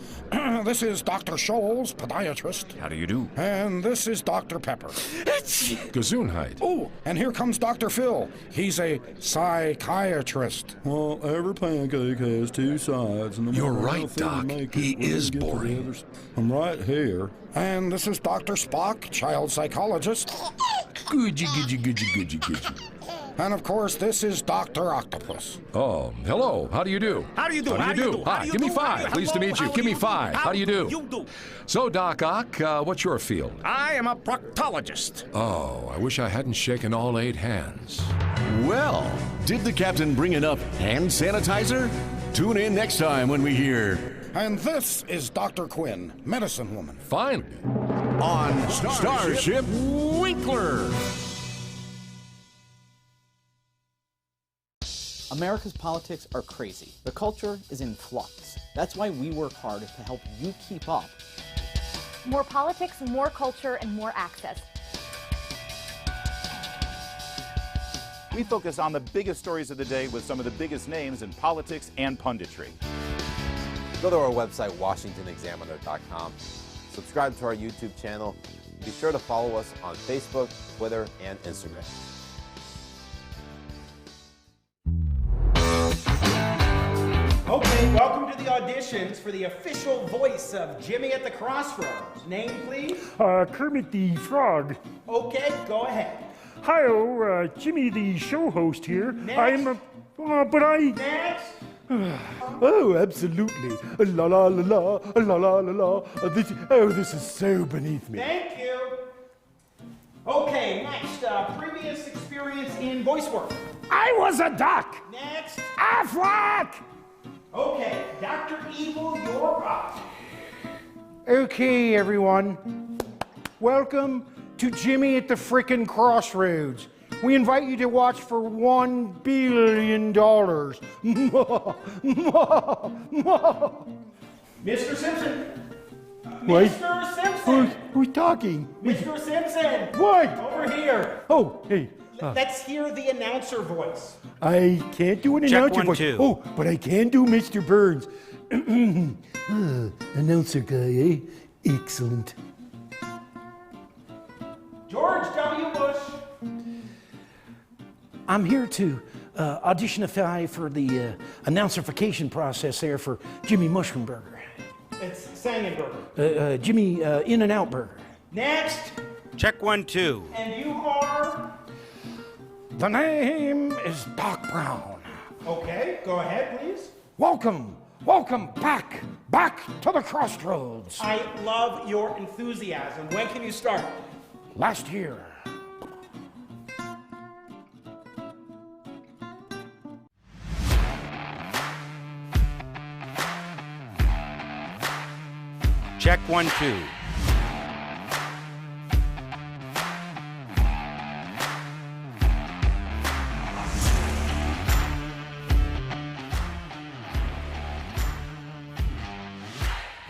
This is Dr. Scholes, podiatrist.
How do you do?
And this is Dr. Pepper.
Gesundheit.
Oh, and here comes Dr. Phil. He's a psychiatrist.
Well, every pancake has two sides. And
You're right, Doc. He is boring.
I'm right here.
And this is Dr. Spock, child psychologist.
Goodgy.
And of course, this is Dr. Octopus.
Oh, hello. How do you do?
How do you do?
How do you do? Hi, give me 5. Pleased to meet you. Give me 5. How do you do?
You do.
So, Doc Ock, what's your field?
I am a proctologist.
Oh, I wish I hadn't shaken all 8 hands.
Well, did the captain bring enough hand sanitizer? Tune in next time when we hear...
And this is Dr. Quinn, medicine woman.
Finally.
On Starship Winkler.
America's politics are crazy. The culture is in flux. That's why we work hard to help you keep up.
More politics, more culture, and more access.
We focus on the biggest stories of the day with some of the biggest names in politics and punditry.
Go to our website, WashingtonExaminer.com. Subscribe to our YouTube channel. Be sure to follow us on Facebook, Twitter, and Instagram.
Okay, welcome to the auditions for the official voice of Jimmy at the Crossroads. Name, please?
Kermit the Frog.
Okay, go ahead.
Hi-oh, Jimmy the show host here.
Next. Next.
Oh, absolutely. La la la la, la la la la. This is so beneath me.
Thank you. Okay, next, previous experience in voice work.
I was a duck.
Next.
Affleck.
Okay, Dr. Evil, you're up.
Okay, everyone. Welcome to Jimmy at the frickin' Crossroads. We invite you to watch for $1 billion.
Mr. Simpson.
Wait.
Mr. Simpson.
Who's talking?
Mr. Simpson.
What?
Over here.
Oh, hey.
Let's hear the announcer voice.
I can't do an
Check
announcer
1,
voice.
2.
Oh, but I can do Mr. Burns. Announcer guy, eh? Excellent.
George W. Bush.
I'm here to auditionify for the announcerification process there for Jimmy Mushroomburger.
It's Sengenberger.
Jimmy In-N-Out Burger.
Next.
Check 1, 2.
And you are?
The name is Doc Brown.
Okay, go ahead, please.
Welcome back to the Crossroads.
I love your enthusiasm. When can you start?
Last year.
Check 1, 2.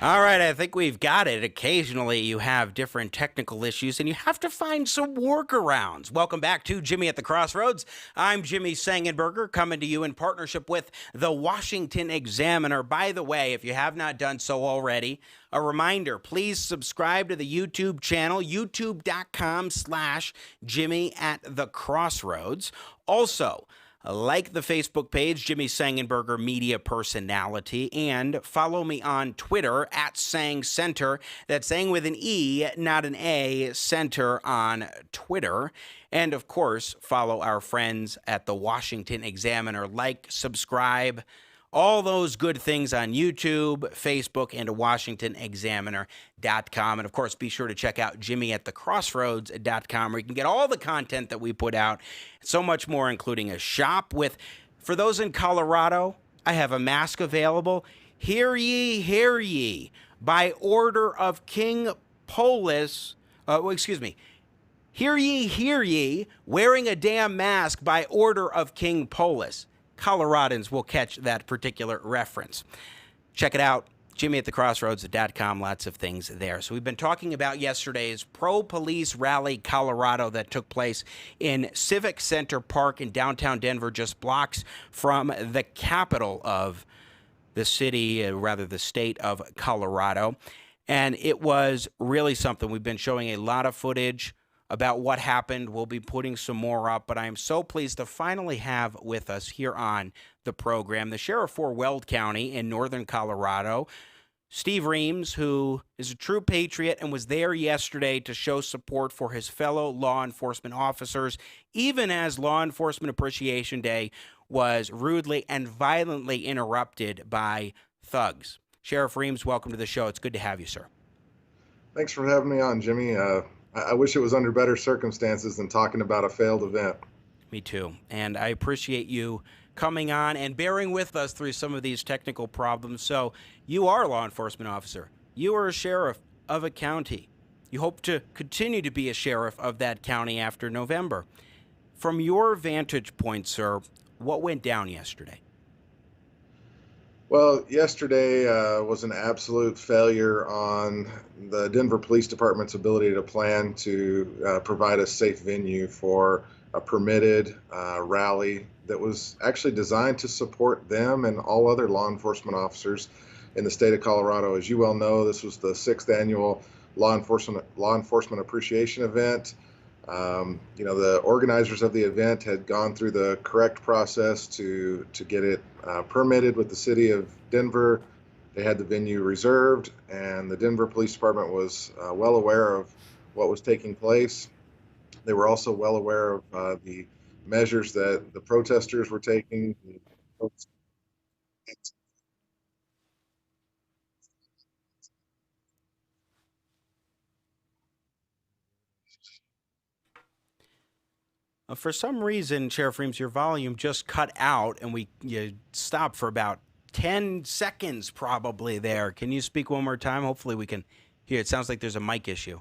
All right, I think we've got it. Occasionally you have different technical issues and you have to find some workarounds. Welcome back to Jimmy at the Crossroads. I'm Jimmy Sengenberger, coming to you in partnership with the Washington Examiner. By the way, if you have not done so already, a reminder, please subscribe to the YouTube channel, youtube.com/Jimmy at the Crossroads. Also, Like the Facebook page, Jimmy Sengenberger Media Personality, and follow me on Twitter at Sang Center. That's Sang with an E, not an A, Center on Twitter. And of course, follow our friends at the Washington Examiner. Like, subscribe, all those good things on YouTube, Facebook, and WashingtonExaminer.com. And of course, be sure to check out JimmyAtTheCrossroads.com, where you can get all the content that we put out, so much more, including a shop with, for those in Colorado, I have a mask available. Hear ye, by order of King Polis, Hear ye, wearing a damn mask by order of King Polis. Coloradans will catch that particular reference. Check it out, JimmyAtTheCrossroads.com, lots of things there. So we've been talking about yesterday's pro-police rally, Colorado, that took place in Civic Center Park in downtown Denver, just blocks from the capital of the city, the state of Colorado. And it was really something. We've been showing a lot of footage about what happened. We'll be putting some more up, but I am so pleased to finally have with us here on the program the sheriff for Weld County in northern Colorado, Steve Reams, who is a true patriot and was there yesterday to show support for his fellow law enforcement officers, even as Law Enforcement Appreciation Day was rudely and violently interrupted by thugs. Sheriff Reams, welcome to the show. It's good to have you, sir.
Thanks for having me on, Jimmy. I wish it was under better circumstances than talking about a failed event.
Me too. And I appreciate you coming on and bearing with us through some of these technical problems. So you are a law enforcement officer. You are a sheriff of a county. You hope to continue to be a sheriff of that county after November. From your vantage point, sir, what went down yesterday?
Well, yesterday was an absolute failure on the Denver Police Department's ability to plan to provide a safe venue for a permitted rally that was actually designed to support them and all other law enforcement officers in the state of Colorado. As you well know, this was the 6th annual Law Enforcement Appreciation event. The organizers of the event had gone through the correct process to get it permitted with the city of Denver. They had the venue reserved, and the Denver Police Department was well aware of what was taking place. They were also well aware of the measures that the protesters were taking.
For some reason, Sheriff Reams, your volume just cut out, and you stopped for about 10 seconds probably there. Can you speak one more time? Hopefully we can hear. It sounds like there's a mic issue.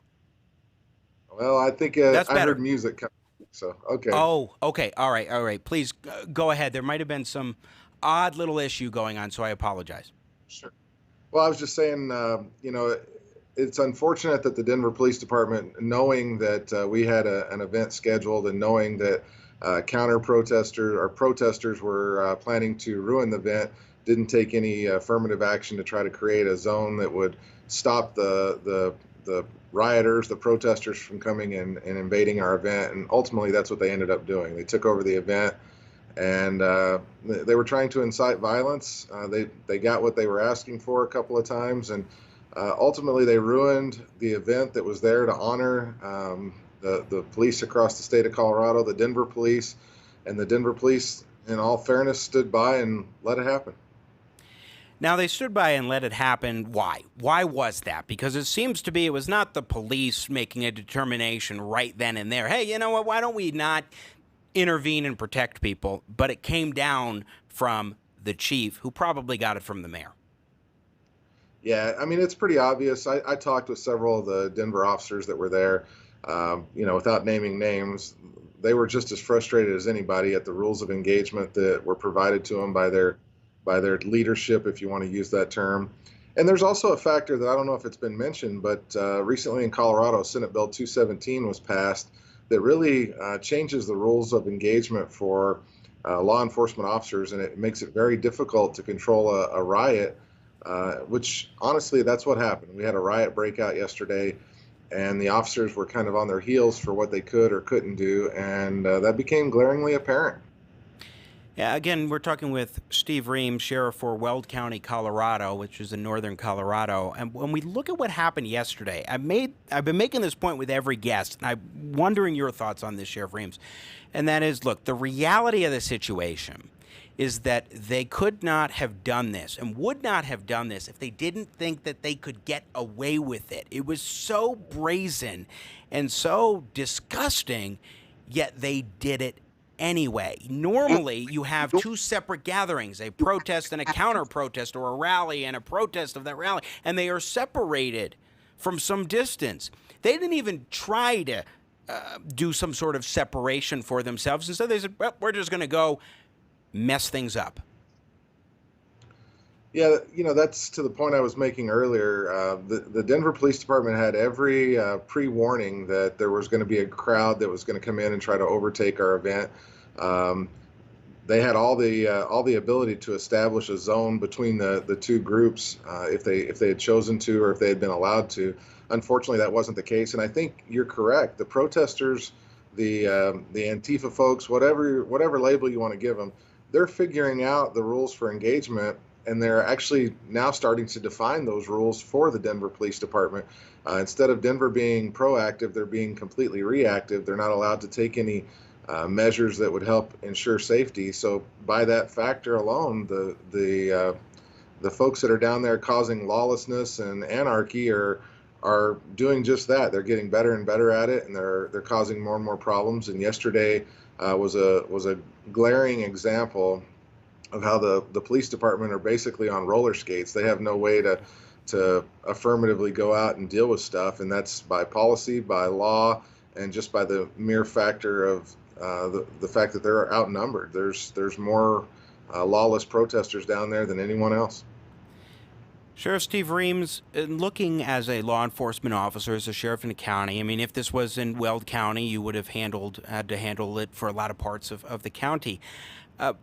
Well, I think I heard music coming, so okay.
Oh, okay. All right. Please go ahead. There might have been some odd little issue going on, so I apologize.
Sure. Well, I was just saying, it's unfortunate that the Denver Police Department, knowing that we had an event scheduled and knowing that protesters were planning to ruin the event, didn't take any affirmative action to try to create a zone that would stop the rioters, the protesters from coming and invading our event. And ultimately, that's what they ended up doing. They took over the event, and they were trying to incite violence. They got what they were asking for a couple of times, and ultimately, they ruined the event that was there to honor the police across the state of Colorado, the Denver police, and the Denver police, in all fairness, stood by and let it happen.
Now, they stood by and let it happen. Why? Why was that? Because it seems to be it was not the police making a determination right then and there. Hey, you know what? Why don't we not intervene and protect people? But it came down from the chief, who probably got it from the mayor.
Yeah, I mean, it's pretty obvious. I talked with several of the Denver officers that were there, without naming names. They were just as frustrated as anybody at the rules of engagement that were provided to them by their leadership, if you want to use that term. And there's also a factor that I don't know if it's been mentioned, but recently in Colorado, Senate Bill 217 was passed that really changes the rules of engagement for law enforcement officers, and it makes it very difficult to control a riot. Which honestly, that's what happened. We had a riot breakout yesterday, and the officers were kind of on their heels for what they could or couldn't do, and that became glaringly apparent.
Yeah, again, we're talking with Steve Reams, sheriff for Weld County, Colorado, which is in northern Colorado. And when we look at what happened yesterday, I've been making this point with every guest, and I'm wondering your thoughts on this, Sheriff Reams. And that is, look, the reality of the situation is that they could not have done this and would not have done this if they didn't think that they could get away with it. It was so brazen and so disgusting, yet they did it anyway. Normally, you have two separate gatherings, a protest and a counter-protest, or a rally and a protest of that rally, and they are separated from some distance. They didn't even try to do some sort of separation for themselves. Instead, they said, well, we're just going to go mess things up.
Yeah, that's to the point I was making earlier. The Denver Police Department had every pre-warning that there was going to be a crowd that was going to come in and try to overtake our event. They had all the ability to establish a zone between the two groups if they had chosen to, or if they had been allowed to. Unfortunately, that wasn't the case, and I think you're correct. The protesters, the Antifa folks, whatever label you want to give them, they're figuring out the rules for engagement, and they're actually now starting to define those rules for the Denver Police Department. Instead of Denver being proactive, they're being completely reactive. They're not allowed to take any measures that would help ensure safety. So by that factor alone, the folks that are down there causing lawlessness and anarchy are doing just that. They're getting better and better at it, and they're causing more and more problems. And yesterday was a glaring example of how the police department are basically on roller skates. They have no way to affirmatively go out and deal with stuff, and that's by policy, by law, and just by the mere factor of the fact that they're outnumbered. There's more lawless protesters down there than anyone else.
Sheriff Steve Reams, looking as a law enforcement officer, as a sheriff in the county, I mean, if this was in Weld County, you would have had to handle it for a lot of parts of the county.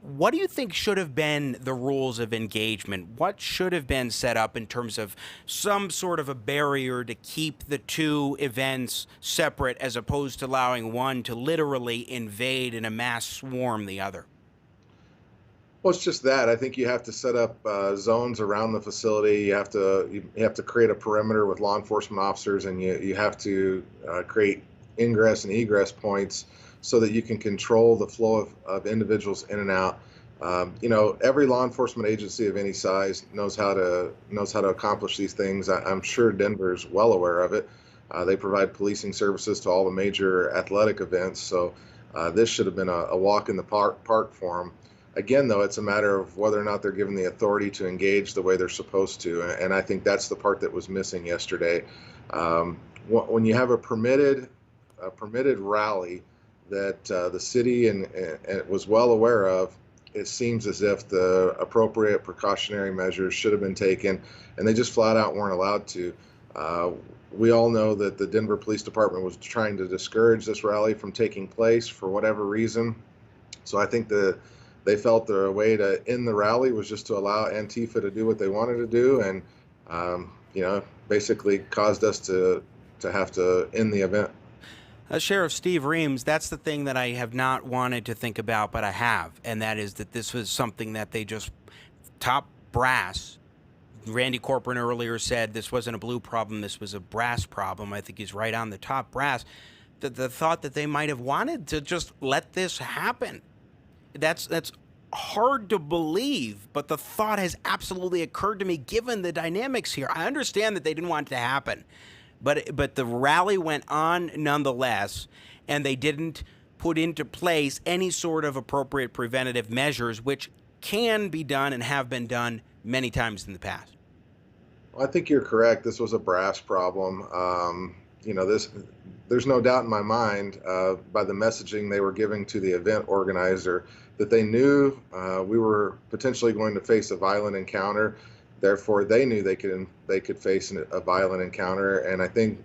What do you think should have been the rules of engagement? What should have been set up in terms of some sort of a barrier to keep the two events separate, as opposed to allowing one to literally invade in a mass swarm the other?
Well, it's just that. I think you have to set up zones around the facility. You have to create a perimeter with law enforcement officers, and you have to create ingress and egress points so that you can control the flow of individuals in and out. Every law enforcement agency of any size knows how to accomplish these things. I'm sure Denver's well aware of it. They provide policing services to all the major athletic events, so this should have been a walk in the park for them. Again, though, it's a matter of whether or not they're given the authority to engage the way they're supposed to, and I think that's the part that was missing yesterday. When you have a permitted rally that the city and was well aware of, it seems as if the appropriate precautionary measures should have been taken, and they just flat out weren't allowed to. We all know that the Denver Police Department was trying to discourage this rally from taking place for whatever reason. So I think they felt the way to end the rally was just to allow Antifa to do what they wanted to do, and basically caused us to have to end the event.
Sheriff Steve Reams, that's the thing that I have not wanted to think about, but I have, and that is that this was something that they just, top brass, Randy Corporon earlier said this wasn't a blue problem, this was a brass problem. I think he's right on the top brass. The thought that they might have wanted to just let this happen. That's hard to believe, but the thought has absolutely occurred to me given the dynamics here. I understand that they didn't want it to happen, but the rally went on nonetheless, and they didn't put into place any sort of appropriate preventative measures, which can be done and have been done many times in the past.
Well, I think you're correct. This was a brass problem. There's no doubt in my mind by the messaging they were giving to the event organizer that they knew we were potentially going to face a violent encounter. Therefore, they knew they could face a violent encounter. And I think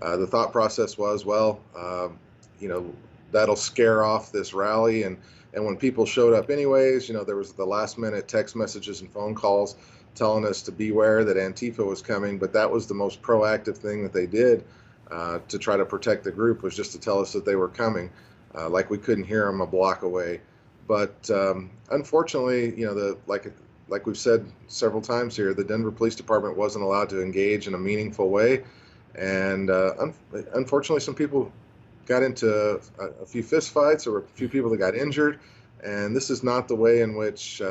the thought process was, that'll scare off this rally. And when people showed up anyways, there was the last minute text messages and phone calls telling us to beware that Antifa was coming. But that was the most proactive thing that they did to try to protect the group, was just to tell us that they were coming, like we couldn't hear them a block away. But unfortunately, like we've said several times here, the Denver Police Department wasn't allowed to engage in a meaningful way, and unfortunately, some people got into a few fist fights, or a few people that got injured. And this is not the way in which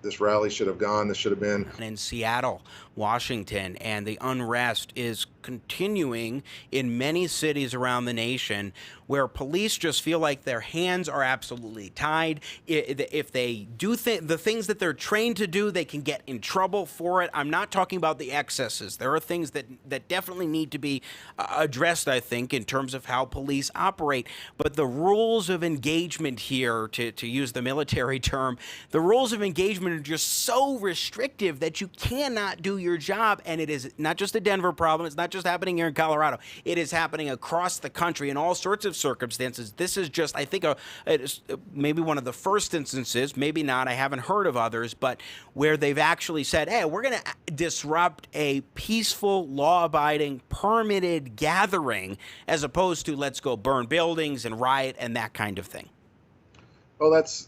this rally should have gone. This should have been
in Seattle, Washington, and the unrest is continuing in many cities around the nation, where police just feel like their hands are absolutely tied. If they do the things that they're trained to do, they can get in trouble for it. I'm not talking about the excesses. There are things that definitely need to be addressed, I think, in terms of how police operate. But the rules of engagement here, to use the military term, the rules of engagement are just so restrictive that you cannot do your job. And it is not just a Denver problem. It's not just happening here in Colorado. It is happening across the country in all sorts of circumstances. This is just, I think, maybe one of the first instances, maybe not, I haven't heard of others, but where they've actually said, hey, we're going to disrupt a peaceful, law-abiding, permitted gathering, as opposed to let's go burn buildings and riot and that kind of thing.
Well, that's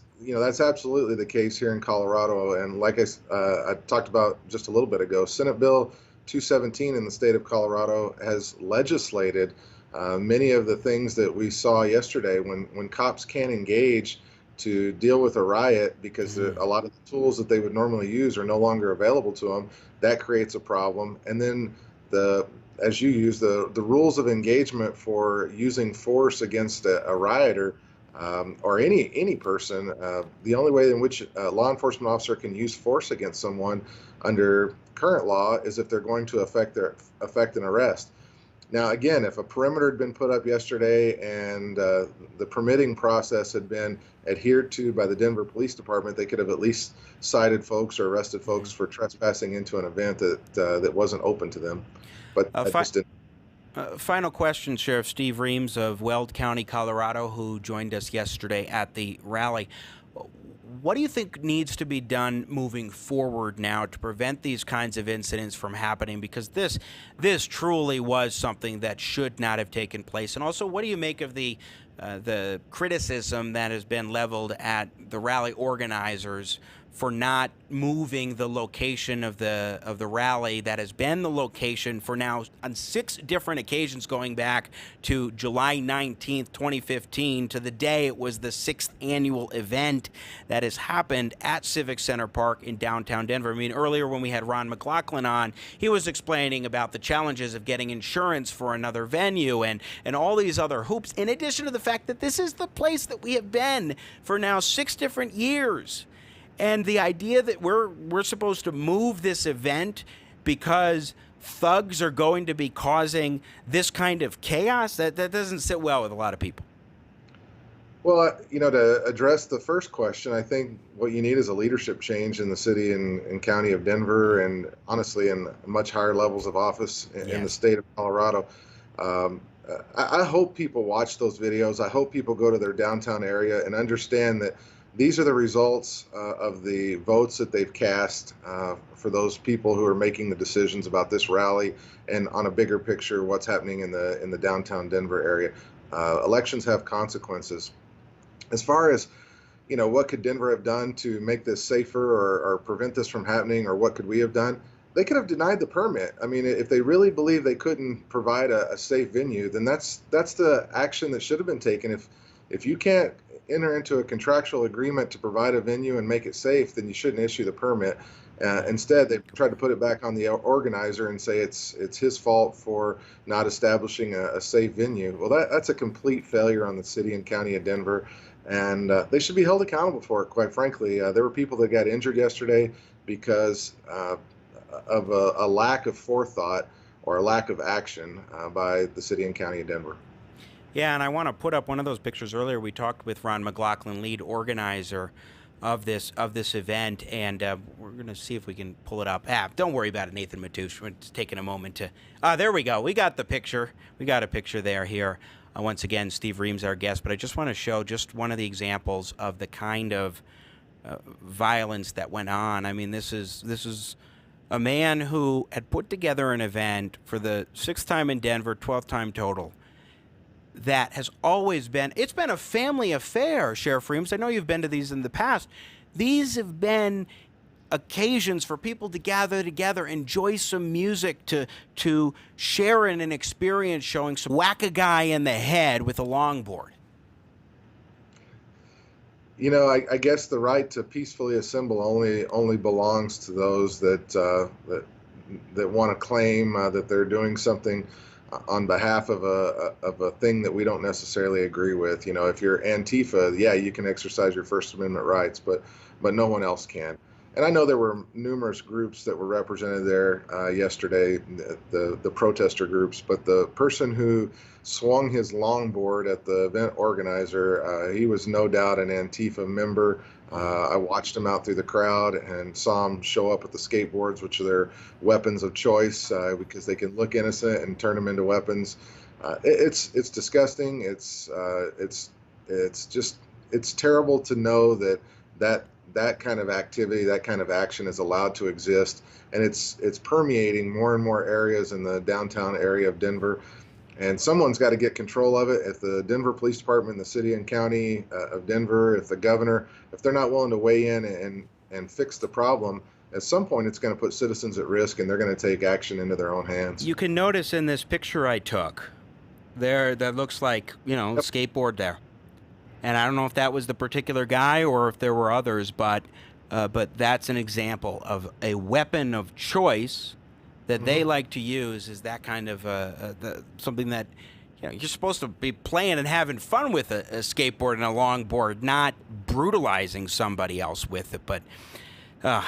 absolutely the case here in Colorado. And like I talked about just a little bit ago, Senate Bill 217 in the state of Colorado has legislated many of the things that we saw yesterday when cops can't engage to deal with a riot because a lot of the tools that they would normally use are no longer available to them. That creates a problem. And then as you use the rules of engagement for using force against a rioter, or any person, the only way in which a law enforcement officer can use force against someone under current law is if they're going to affect an arrest. Now, again, if a perimeter had been put up yesterday and the permitting process had been adhered to by the Denver Police Department, they could have at least cited folks or arrested folks for trespassing into an event that wasn't open to them. But that just didn't.
Final question, Sheriff Steve Reams of Weld County, Colorado, who joined us yesterday at the rally. What do you think needs to be done moving forward now to prevent these kinds of incidents from happening? Because this truly was something that should not have taken place. And also, what do you make of the criticism that has been leveled at the rally organizers for not moving the location of the rally that has been the location for now on 6 different occasions, going back to July 19th, 2015, to the day it was the 6th annual event that has happened at Civic Center Park in downtown Denver? I mean, earlier when we had Ron MacLachlan on, he was explaining about the challenges of getting insurance for another venue and all these other hoops, in addition to the fact that this is the place that we have been for now 6 different years. And the idea that we're supposed to move this event because thugs are going to be causing this kind of chaos, that doesn't sit well with a lot of people.
Well, to address the first question, I think what you need is a leadership change in the city and county of Denver, and honestly in much higher levels of office in the state of Colorado. I hope people watch those videos. I hope people go to their downtown area and understand that these are the results of the votes that they've cast for those people who are making the decisions about this rally, and on a bigger picture, what's happening in the downtown Denver area. Elections have consequences. As far as what could Denver have done to make this safer or prevent this from happening, or what could we have done? They could have denied the permit. I mean, if they really believe they couldn't provide a safe venue, then that's the action that should have been taken. If you can't enter into a contractual agreement to provide a venue and make it safe, then you shouldn't issue the permit. Instead, they tried to put it back on the organizer and say it's his fault for not establishing a safe venue. Well, that's a complete failure on the city and county of Denver, and they should be held accountable for it, quite frankly. There were people that got injured yesterday because of a lack of forethought or a lack of action by the city and county of Denver.
Yeah, and I want to put up one of those pictures. Earlier we talked with Ron MacLachlan, lead organizer of this event, and we're going to see if we can pull it up. Don't worry about it, Nathan Matoush. We're just taking a moment to... there we go. We got the picture. We got a picture there here. Once again, Steve Reams, our guest, but I just want to show just one of the examples of the kind of violence that went on. I mean, this is a man who had put together an event for the 6th time in Denver, 12th time total. that has always been, it's been a family affair, Sheriff Reams. I know you've been to these in the past. These have been occasions for people to gather together, enjoy some music, to share in an experience, showing some whack a guy in the head with a longboard.
You know, I guess the right to peacefully assemble only belongs to those that want to claim that they're doing something on behalf of a thing that we don't necessarily agree with. You know, if you're Antifa, yeah, you can exercise your First Amendment rights, but no one else can. And I know there were numerous groups that were represented there yesterday, the protester groups, but the person who swung his longboard at the event organizer, he was no doubt an Antifa member. I watched him out through the crowd and saw him show up with the skateboards, which are their weapons of choice, because they can look innocent and turn them into weapons. It's disgusting. It's terrible to know that kind of activity, that kind of action is allowed to exist, and it's permeating more and more areas in the downtown area of Denver. And someone's got to get control of it. If the Denver Police Department, the city and county of Denver, if the governor, if they're not willing to weigh in and fix the problem, at some point it's going to put citizens at risk, and they're going to take action into their own hands.
You can notice in this picture I took there that looks like, you know, a skateboard there. And I don't know if that was the particular guy or if there were others, but that's an example of a weapon of choice that they like to use, is that kind of something that, you know, you're supposed to be playing and having fun with a skateboard and a longboard, not brutalizing somebody else with it. But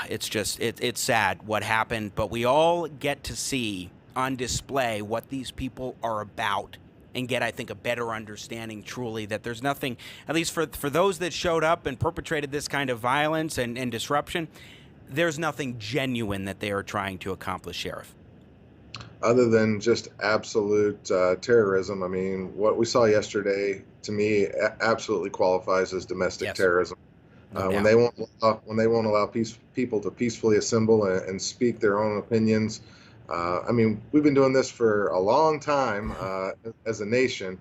it's just, it's sad what happened. But we all get to see on display what these people are about, and get, I think, a better understanding truly that there's nothing, at least for those that showed up and perpetrated this kind of violence and disruption, there's nothing genuine that they are trying to accomplish, Sheriff.
Other than just absolute terrorism. I mean, what we saw yesterday, to me, absolutely qualifies as domestic terrorism. When they won't allow people to peacefully assemble and speak their own opinions. I mean, we've been doing this for a long time as a nation.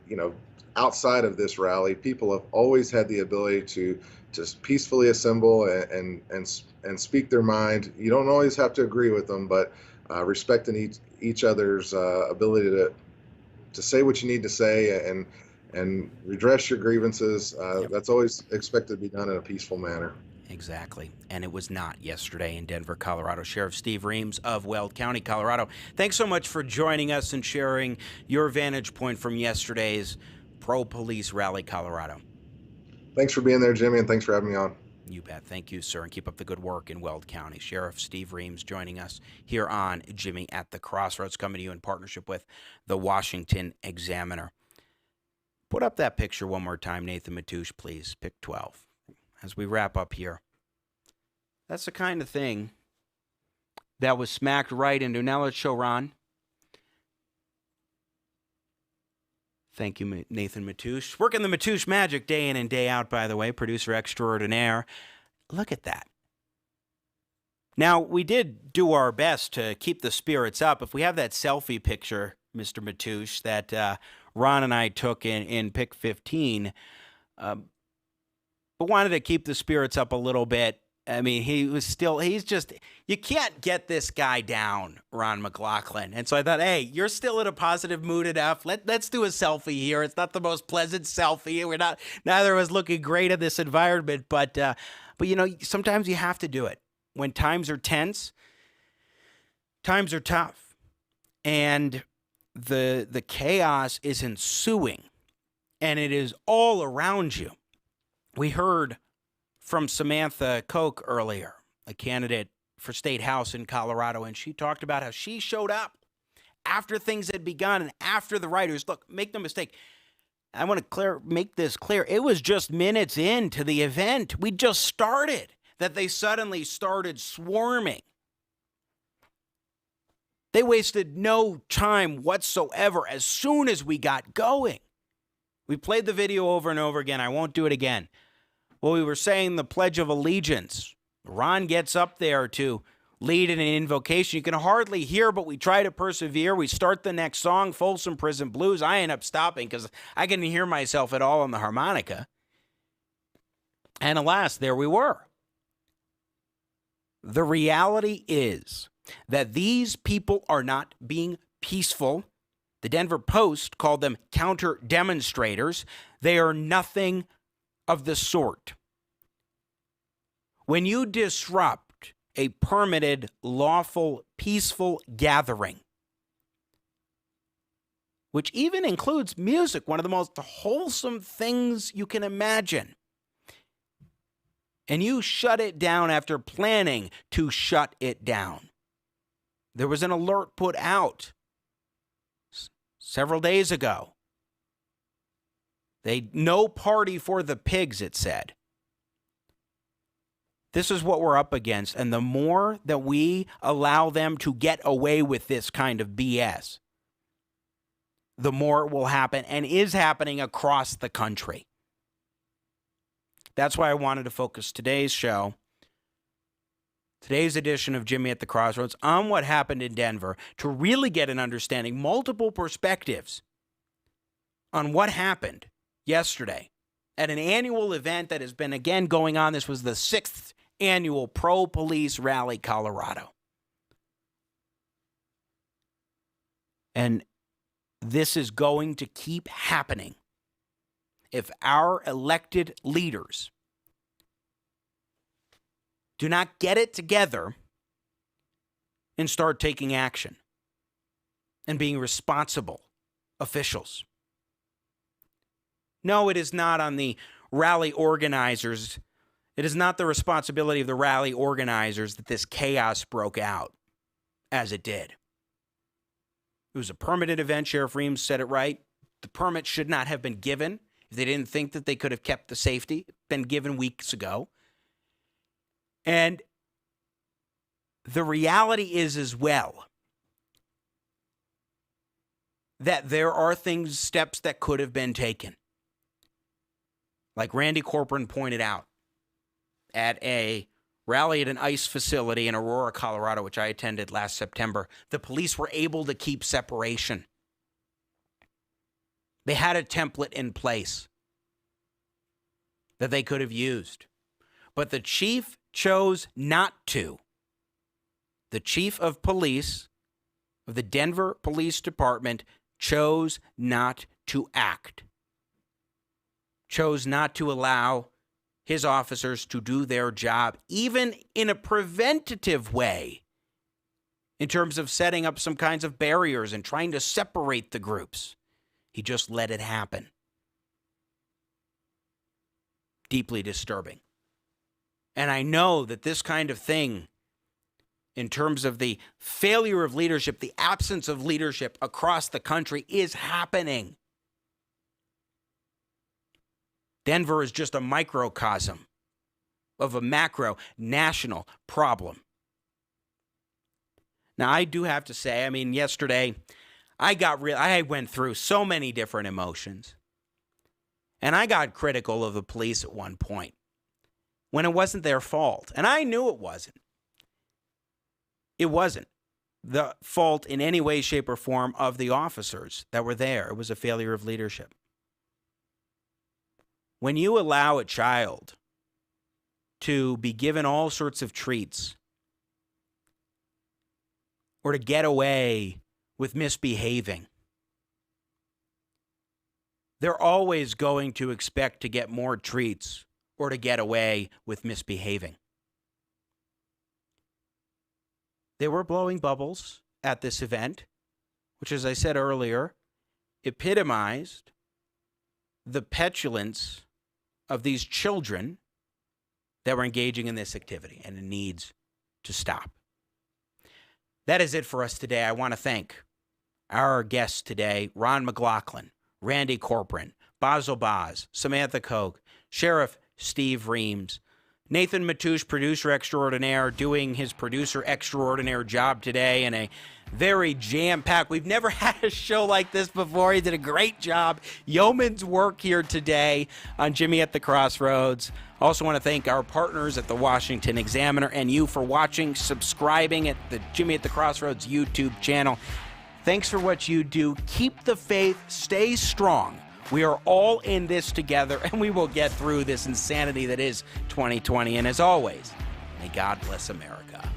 You know, outside of this rally, people have always had the ability to just peacefully assemble and speak their mind. You don't always have to agree with them, but respecting each other's ability to say what you need to say and redress your grievances. That's always expected to be done in a peaceful manner.
Exactly. And it was not yesterday in Denver, Colorado. Sheriff Steve Reams of Weld County, Colorado. Thanks so much for joining us and sharing your vantage point from yesterday's pro-police rally, Colorado.
Thanks for being there, Jimmy, and thanks for having me on.
You bet. Thank you, sir, and keep up the good work in Weld County. Sheriff Steve Reams joining us here on Jimmy at the Crossroads, coming to you in partnership with the Washington Examiner. Put up that picture one more time, Nathan Matoush, please. Pick 12. As we wrap up here. That's the kind of thing that was smacked right into. Now let's show Ron. Thank you, Nathan Matoush. Working the Matoush magic day in and day out, by the way, producer extraordinaire. Look at that. Now, we did do our best to keep the spirits up. If we have that selfie picture, Mr. Matoush, that Ron and I took in pick 15, but wanted to keep the spirits up a little bit. I mean, he's just, you can't get this guy down, Ron MacLachlan. And so I thought, hey, you're still in a positive mood enough. Let's do a selfie here. It's not the most pleasant selfie. Neither of us looking great in this environment, but you know, sometimes you have to do it. When times are tense, times are tough. And the chaos is ensuing, and it is all around you. We heard from Samantha Koch earlier, a candidate for state house in Colorado, and she talked about how she showed up after things had begun and after the rioters. Look, make no mistake, I want to make this clear. It was just minutes into the event. We just started that they suddenly started swarming. They wasted no time whatsoever as soon as we got going. We played the video over and over again. I won't do it again. Well, we were saying the Pledge of Allegiance. Ron gets up there to lead in an invocation you can hardly hear, but we try to persevere. We start the next song, Folsom Prison Blues. I end up stopping because I couldn't hear myself at all on the harmonica. And alas, there we were. The reality is that these people are not being peaceful. The Denver Post called them counter demonstrators. They are nothing of the sort. When you disrupt a permitted, lawful, peaceful gathering, which even includes music, one of the most wholesome things you can imagine, and you shut it down after planning to shut it down. There was an alert put out several days ago. No party for the pigs, it said. This is what we're up against, and the more that we allow them to get away with this kind of BS, the more it will happen and is happening across the country. That's why I wanted to focus today's show, today's edition of Jimmy at the Crossroads, on what happened in Denver to really get an understanding, multiple perspectives on what happened yesterday at an annual event that has been, again, going on. This was the 6th annual Pro-Police Rally, Colorado. And this is going to keep happening if our elected leaders do not get it together and start taking action and being responsible officials. No, it is not on the rally organizers. It is not the responsibility of the rally organizers that this chaos broke out as it did. It was a permitted event. Sheriff Reams said it right. The permit should not have been given if they didn't think that they could have kept the safety. Been given weeks ago. And the reality is as well that there are steps that could have been taken. Like Randy Corporon pointed out at a rally at an ICE facility in Aurora, Colorado, which I attended last September, the police were able to keep separation. They had a template in place that they could have used. But the chief chose not to. The chief of police of the Denver Police Department chose not to act. Chose not to allow his officers to do their job, even in a preventative way, in terms of setting up some kinds of barriers and trying to separate the groups. He just let it happen. Deeply disturbing. And I know that this kind of thing, in terms of the failure of leadership, the absence of leadership across the country, is happening. Denver is just a microcosm of a macro national problem. Now, I do have to say, yesterday, I went through so many different emotions. And I got critical of the police at one point when it wasn't their fault. And I knew it wasn't. It wasn't the fault in any way, shape, or form of the officers that were there. It was a failure of leadership. When you allow a child to be given all sorts of treats or to get away with misbehaving, they're always going to expect to get more treats or to get away with misbehaving. They were blowing bubbles at this event, which, as I said earlier, epitomized the petulance of these children that were engaging in this activity, and it needs to stop. That is it for us today. I want to thank our guests today, Ron MacLachlan, Randy Corporon, Bazzel Baz, Samantha Koch, Sheriff Steve Reams, Nathan Matouche, producer extraordinaire, doing his producer extraordinaire job today in a very jam-packed. We've never had a show like this before. He did a great job. Yeoman's work here today on Jimmy at the Crossroads. Also want to thank our partners at the Washington Examiner and you for watching, subscribing at the Jimmy at the Crossroads YouTube channel. Thanks for what you do. Keep the faith. Stay strong. We are all in this together, and we will get through this insanity that is 2020. And as always, may God bless America.